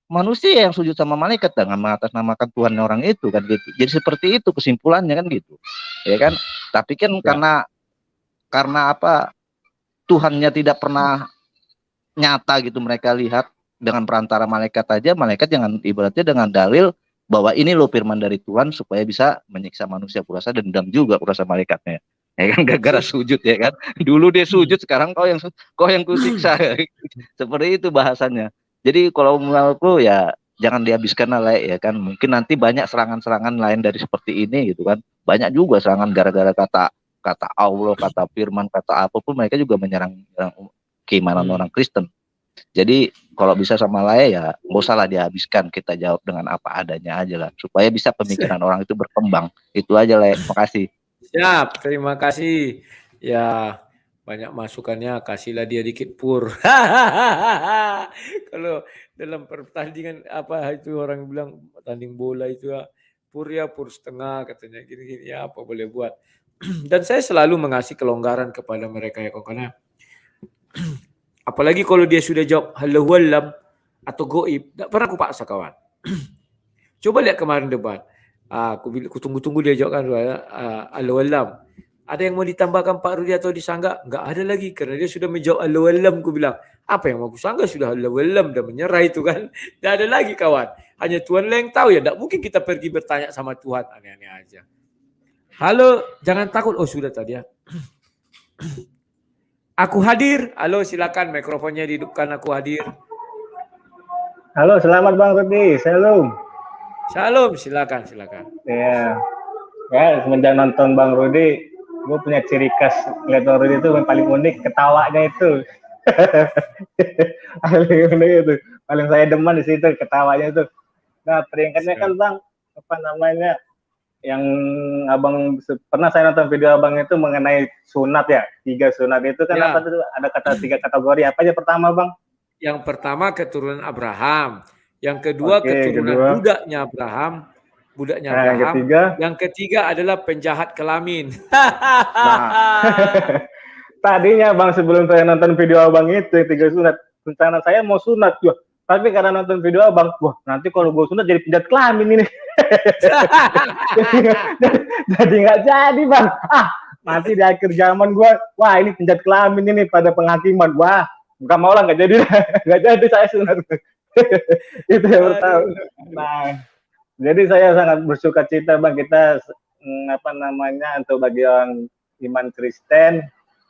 manusia yang sujud sama malaikat dengan mengatasnamakan Tuhan orang itu kan gitu. Jadi seperti itu kesimpulannya kan gitu. Ya kan? Tapi kan karena apa? Tuhannya tidak pernah nyata gitu mereka lihat dengan perantara malaikat aja, malaikat jangan ibaratnya dengan dalil bahwa ini loh firman dari Tuhan supaya bisa menyiksa manusia, kurasa dendam juga kurasa malaikatnya. Ya kan gara-gara sujud ya kan. Dulu dia sujud, sekarang kau yang kusiksa. Seperti itu bahasannya. Jadi kalau menurutku ya jangan dihabiskan lah ya kan. Mungkin nanti banyak serangan-serangan lain dari seperti ini gitu kan. Banyak juga serangan gara-gara kata Allah, kata firman, kata apapun, mereka juga menyerang keimanan orang Kristen. Jadi kalau bisa sama Laya ya nggak usah lah dihabiskan, kita jawab dengan apa adanya aja lah, supaya bisa pemikiran orang itu berkembang. Itu aja Laya, makasih. Siap, terima kasih. Ya banyak masukannya, kasihlah dia dikit pur. Kalau dalam pertandingan apa itu orang bilang tanding bola itu ya pur setengah katanya gini-gini ya apa boleh buat. Dan saya selalu mengasih kelonggaran kepada mereka ya karena apalagi kalau dia sudah jawab halau walam atau goib, tak pernah aku paksa kawan. Coba lihat kemarin debat. Aku tunggu-tunggu dia jawab kan halau walam. Ada yang mau ditambahkan Pak Rudi atau disanggah? Enggak ada lagi karena dia sudah menjawab halau walam. Aku bilang, apa yang mau aku sanggah sudah halau walam, dah menyerah itu kan. Tidak ada lagi kawan. Hanya Tuhan lah yang tahu ya. Tidak mungkin kita pergi bertanya sama Tuhan, aneh-aneh aja. Halo, jangan takut. Oh sudah tadi ya. Aku hadir. Halo, silakan mikrofonnya dihidupkan. Aku hadir. Halo, selamat Bang Rudi. Shalom. Shalom, silakan. Ya, semenjak nonton Bang Rudi, gue punya ciri khas lihat Bang Rudi itu yang paling unik, ketawanya itu. Paling unik itu. Paling saya demen di situ ketawanya itu. Nah, peringkatnya kan Bang, apa namanya? Yang abang pernah saya nonton video abang itu mengenai sunat ya, 3 sunat itu kan apa itu ada 3 kategori apa aja pertama Bang? Yang pertama keturunan Abraham, yang kedua keturunan budaknya Abraham, yang ketiga adalah penjahat kelamin. Nah, tadinya Bang sebelum saya nonton video abang itu 3 sunat, rencana saya mau sunat juga. Tapi karena nonton video abang, wah nanti kalau gue sunat jadi penjahat kelamin ini. Jadi nggak jadi Bang. Nanti di akhir zaman gue, wah ini penjahat kelamin ini pada penghakiman. Wah, nggak mau lah, nggak jadi saya sunat. Itu yang pertama. Nah, jadi saya sangat bersuka cita Bang kita untuk bagian iman Kristen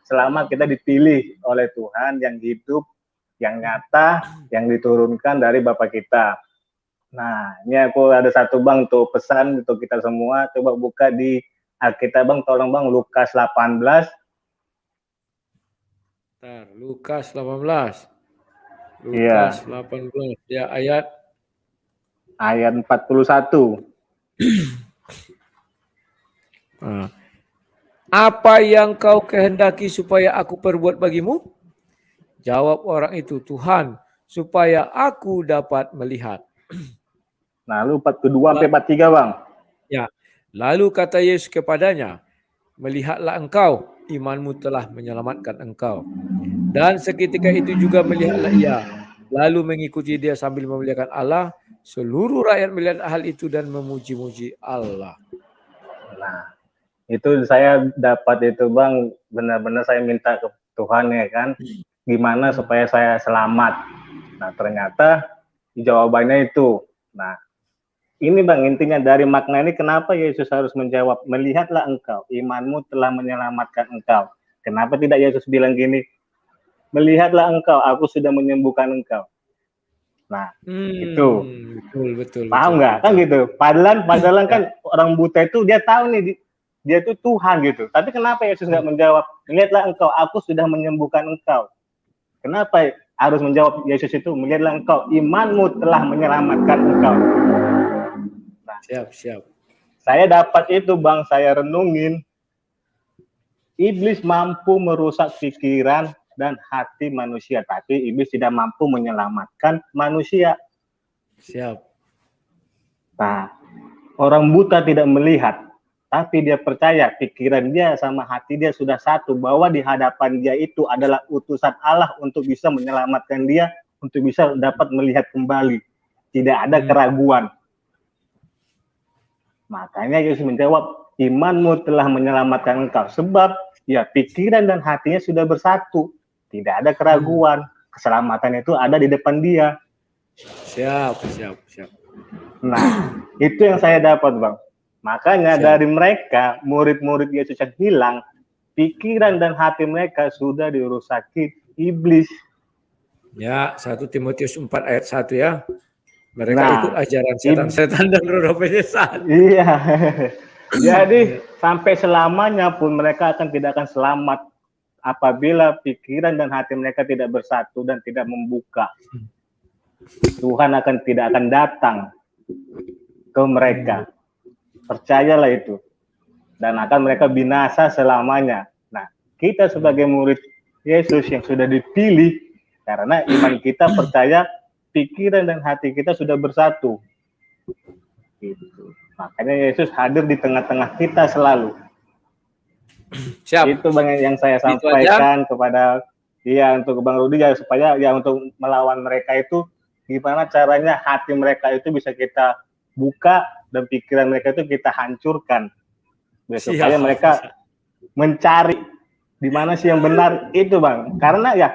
selama kita dipilih oleh Tuhan yang hidup, yang nyata, yang diturunkan dari Bapa kita. Nah, ini aku ada satu Bang untuk pesan untuk kita semua. Coba buka di Alkitab Bang, tolong Bang, Lukas 18. Lukas 18. Lukas 18. Ya, ayat 41. Apa yang kau kehendaki supaya aku perbuat bagimu? Jawab orang itu, Tuhan, supaya aku dapat melihat. Nah, lalu 42 sampai 43 Bang. Ya. Lalu kata Yesus kepadanya, melihatlah engkau, imanmu telah menyelamatkan engkau. Dan seketika itu juga melihatlah ia, lalu mengikuti dia sambil memuliakan Allah. Seluruh rakyat melihat hal itu dan memuji-muji Allah. Nah, itu saya dapat itu Bang, benar-benar saya minta ke Tuhan ya kan, gimana supaya saya selamat. Nah, ternyata jawabannya itu. Nah, ini Bang, intinya dari makna ini kenapa Yesus harus menjawab, melihatlah engkau, imanmu telah menyelamatkan engkau. Kenapa tidak Yesus bilang gini, melihatlah engkau, aku sudah menyembuhkan engkau. Nah, itu. Betul. Paham nggak? Kan gitu. Padahal kan orang buta itu dia tahu nih, dia itu Tuhan gitu. Tapi kenapa Yesus nggak menjawab, lihatlah engkau, aku sudah menyembuhkan engkau. Kenapa harus menjawab Yesus itu, melihatlah engkau, imanmu telah menyelamatkan engkau. Nah, siap. Saya dapat itu Bang, saya renungin. Iblis mampu merusak pikiran dan hati manusia, tapi iblis tidak mampu menyelamatkan manusia. Siap. Nah, orang buta tidak melihat, tapi dia percaya pikiran dia sama hati dia sudah satu, bahwa di hadapan dia itu adalah utusan Allah untuk bisa menyelamatkan dia, untuk bisa dapat melihat kembali. Tidak ada keraguan. Makanya Yesus menjawab, imanmu telah menyelamatkan engkau. Sebab ya pikiran dan hatinya sudah bersatu. Tidak ada keraguan. Keselamatan itu ada di depan dia. Siap. Nah, itu yang saya dapat Bang. Makanya dari mereka, murid-murid Yesus yang hilang, pikiran dan hati mereka sudah dirusaki iblis. Ya, 1 Timotius 4 ayat 1 ya. Mereka ikut ajaran setan-setan dan roh penyesat. Iya. Jadi sampai selamanya pun mereka tidak akan selamat apabila pikiran dan hati mereka tidak bersatu dan tidak membuka. Tuhan tidak akan datang ke mereka. Percayalah itu. Dan akan mereka binasa selamanya. Nah, kita sebagai murid Yesus yang sudah dipilih, karena iman kita percaya pikiran dan hati kita sudah bersatu. Gitu. Makanya Yesus hadir di tengah-tengah kita selalu. Siap. Itu Bang yang saya sampaikan kepada untuk Bang Rudi ya, supaya ya untuk melawan mereka itu gimana caranya hati mereka itu bisa kita buka dan pikiran mereka itu kita hancurkan. Supaya mereka mencari di mana sih yang benar itu Bang. Karena ya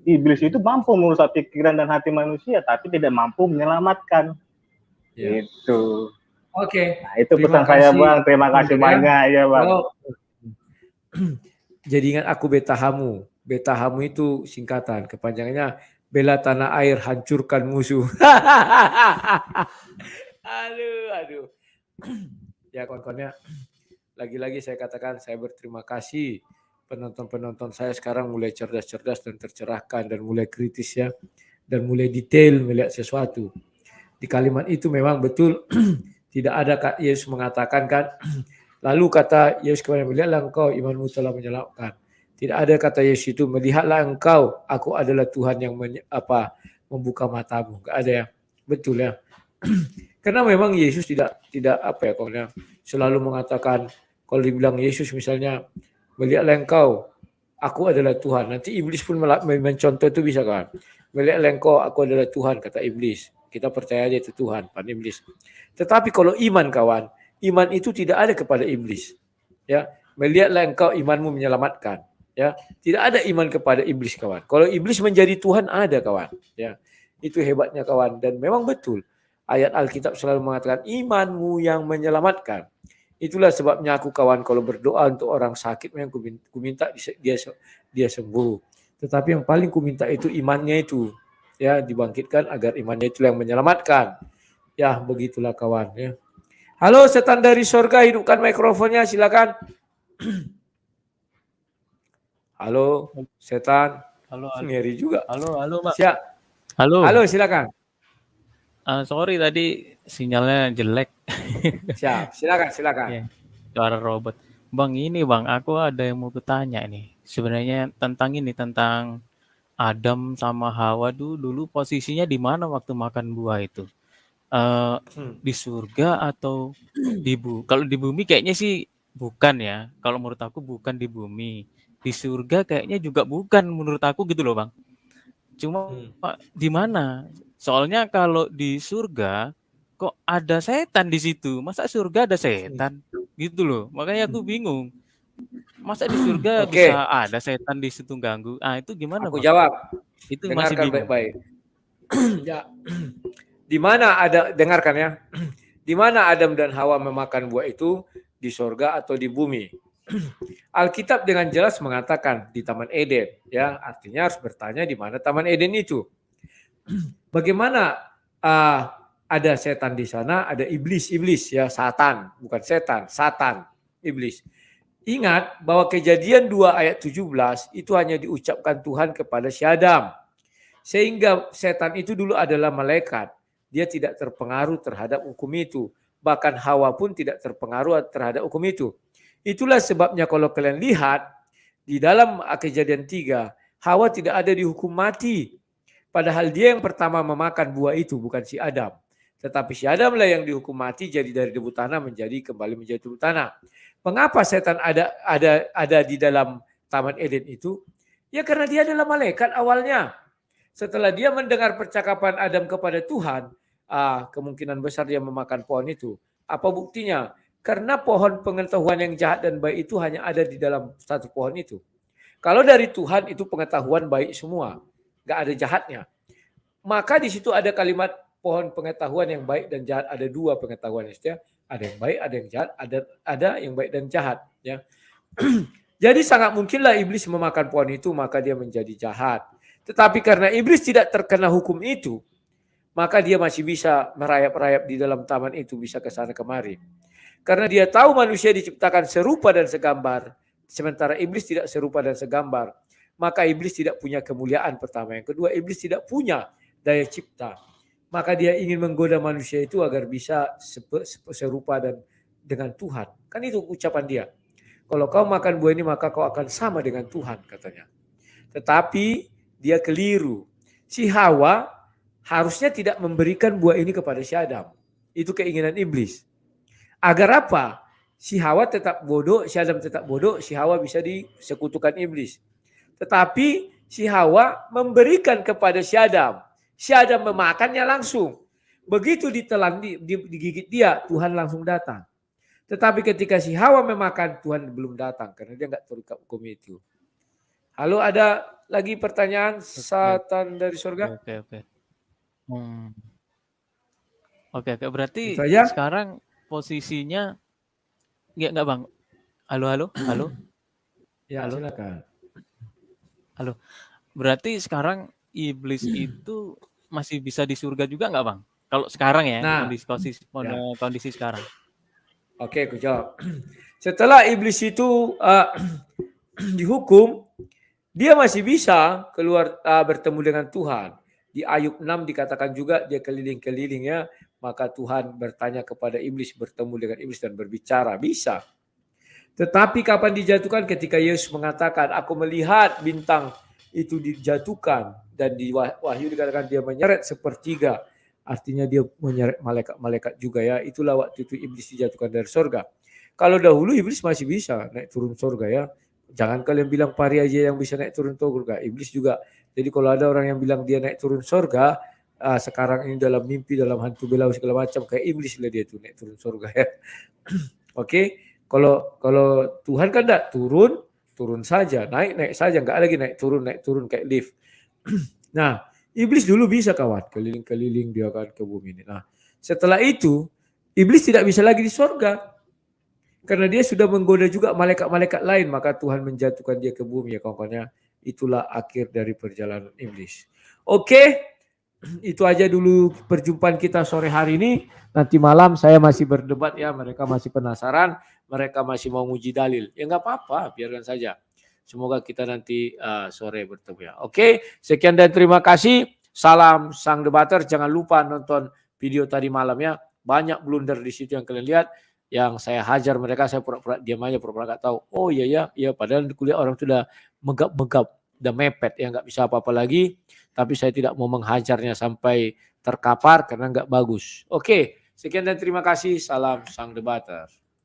iblis itu mampu merusak pikiran dan hati manusia tapi tidak mampu menyelamatkan. Itu. Oke. Nah, itu pesan saya Bang. Terima kasih banyak ya Bang. Jadi ingat aku betahamu. Betahamu itu singkatan, kepanjangannya bela tanah air, hancurkan musuh. Aduh. Ya kawan-kawannya, lagi-lagi saya katakan saya berterima kasih. Penonton-penonton saya sekarang mulai cerdas-cerdas dan tercerahkan dan mulai kritis ya. Dan mulai detail melihat sesuatu. Di kalimat itu memang betul tidak ada Yesus mengatakan kan, lalu kata Yesus kepada melihatlah engkau, imanmu telah menyelamatkan. Tidak ada kata Yesus itu, melihatlah engkau, aku adalah Tuhan yang membuka matamu. Enggak ada ya. Betul ya. Karena memang Yesus tidak selalu mengatakan, kalau dibilang Yesus misalnya, melihatlah engkau, aku adalah Tuhan. Nanti iblis pun mencontoh itu bisa kan. Melihatlah engkau, aku adalah Tuhan, kata iblis. Kita percaya aja itu Tuhan, pan iblis. Tetapi kalau iman kawan, iman itu tidak ada kepada iblis. Ya, melihatlah engkau, imanmu menyelamatkan. Ya, tidak ada iman kepada iblis kawan. Kalau iblis menjadi Tuhan ada kawan. Ya, itu hebatnya kawan. Dan memang betul ayat Alkitab selalu mengatakan imanmu yang menyelamatkan. Itulah sebabnya aku kawan kalau berdoa untuk orang sakit memang kuminta dia sembuh. Tetapi yang paling kuminta itu imannya itu ya dibangkitkan agar imannya itu yang menyelamatkan. Ya begitulah kawan ya. Halo setan dari sorga, hidupkan mikrofonnya silakan. Halo setan. Halo. Ngeri juga. Halo Pak. Siap. Halo silakan. Sorry tadi sinyalnya jelek. Siap, silakan. Suara robot. Bang ini Bang, aku ada yang mau kutanya nih. Sebenarnya tentang Adam sama Hawa dulu posisinya di mana waktu makan buah itu? Di surga atau di bumi? Kalau di bumi kayaknya sih bukan ya. Kalau menurut aku bukan di bumi. Di surga kayaknya juga bukan menurut aku gitu loh Bang. Cuma di mana? Soalnya kalau di surga kok ada setan di situ. Masa surga ada setan? Gitu loh. Makanya aku bingung. Masa di surga Oke, bisa ada setan di situ ganggu? Ah, itu gimana, aku Bang? jawab. Itu masih Dengarkan bingung. baik-baik. Ya. Di mana ada, dengarkan ya. Di mana Adam dan Hawa memakan buah itu? Di sorga atau di bumi? Alkitab dengan jelas mengatakan di Taman Eden. Ya, artinya harus bertanya di mana Taman Eden itu. Bagaimana ada setan di sana, ada iblis ya, Satan, bukan setan, Satan, iblis. Ingat bahwa Kejadian 2 ayat 17 itu hanya diucapkan Tuhan kepada si Adam. Sehingga setan itu dulu adalah malaikat. Dia tidak terpengaruh terhadap hukum itu. Bahkan Hawa pun tidak terpengaruh terhadap hukum itu. Itulah sebabnya kalau kalian lihat di dalam Kejadian 3, Hawa tidak ada dihukum mati. Padahal dia yang pertama memakan buah itu, bukan si Adam. Tetapi si Adam lah yang dihukum mati, jadi dari debu tanah kembali menjadi debu tanah. Mengapa setan ada di dalam Taman Eden itu? Ya karena dia adalah malaikat awalnya. Setelah dia mendengar percakapan Adam kepada Tuhan, kemungkinan besar dia memakan pohon itu. Apa buktinya? Karena pohon pengetahuan yang jahat dan baik itu hanya ada di dalam satu pohon itu. Kalau dari Tuhan itu pengetahuan baik semua, nggak ada jahatnya. Maka di situ ada kalimat pohon pengetahuan yang baik dan jahat, ada dua pengetahuan ya. Ada yang baik, ada yang jahat, ada yang baik dan jahat. Ya. Jadi sangat mungkinlah iblis memakan pohon itu, maka dia menjadi jahat. Tetapi karena iblis tidak terkena hukum itu, maka dia masih bisa merayap-rayap di dalam taman itu, bisa ke sana kemari. Karena dia tahu manusia diciptakan serupa dan segambar, sementara iblis tidak serupa dan segambar. Maka iblis tidak punya kemuliaan pertama. Yang kedua, iblis tidak punya daya cipta. Maka dia ingin menggoda manusia itu agar bisa serupa dan dengan Tuhan. Kan itu ucapan dia. Kalau kau makan buah ini maka kau akan sama dengan Tuhan katanya. Tetapi dia keliru. Si Hawa harusnya tidak memberikan buah ini kepada si Adam. Itu keinginan iblis. Agar apa? Si Hawa tetap bodoh, si Adam tetap bodoh, si Hawa bisa disekutukan iblis. Tetapi si Hawa memberikan kepada si Adam. Si Adam memakannya langsung. Begitu ditelan, digigit dia, Tuhan langsung datang. Tetapi ketika si Hawa memakan, Tuhan belum datang karena dia nggak terikat hukum itu. Halo, ada lagi pertanyaan? Satan dari surga? Oke. Berarti Itu aja? sekarang posisinya enggak Bang? Halo? Ya, halo? silakan. Halo. Berarti sekarang iblis itu masih bisa di surga juga enggak, Bang? Kalau sekarang ya, Nah, kondisi sekarang. Oke, aku jawab. Setelah iblis itu dihukum, dia masih bisa keluar bertemu dengan Tuhan. Di Ayub 6 dikatakan juga dia keliling-keliling ya, maka Tuhan bertanya kepada iblis, bertemu dengan iblis dan berbicara. Bisa. Tetapi kapan dijatuhkan? Ketika Yesus mengatakan, aku melihat bintang itu dijatuhkan. Dan di Wahyu dikatakan dia menyeret sepertiga. Artinya dia menyeret malaikat-malaikat juga ya. Itulah waktu itu iblis dijatuhkan dari surga. Kalau dahulu iblis masih bisa naik turun surga ya. Jangan kalian bilang pari aja yang bisa naik turun surga. Iblis juga. Jadi kalau ada orang yang bilang dia naik turun surga, sekarang ini dalam mimpi, dalam hantu belau segala macam, kayak iblis lah dia tuh naik turun surga ya. Oke. Kalau Tuhan kan enggak turun saja, naik saja, enggak lagi naik turun kayak lift. Nah, iblis dulu bisa kawan, keliling-keliling dia kan ke bumi ini. Nah, setelah itu iblis tidak bisa lagi di surga. Karena dia sudah menggoda juga malaikat-malaikat lain, maka Tuhan menjatuhkan dia ke bumi ya kawan-kawannya. Itulah akhir dari perjalanan iblis. Oke, itu aja dulu perjumpaan kita sore hari ini. Nanti malam saya masih berdebat ya, mereka masih penasaran, mereka masih mau nguji dalil. Ya nggak apa-apa, biarkan saja. Semoga kita nanti sore bertemu ya. Oke, sekian dan terima kasih. Salam sang debater. Jangan lupa nonton video tadi malam ya. Banyak blunder di situ yang kalian lihat. Yang saya hajar mereka, saya pura-pura diam aja, pura-pura nggak tahu. Oh iya, padahal di kuliah orang sudah megap-megap, udah mepet ya, nggak bisa apa-apa lagi. Tapi saya tidak mau menghajarnya sampai terkapar karena nggak bagus. Oke, sekian dan terima kasih. Salam sang debater.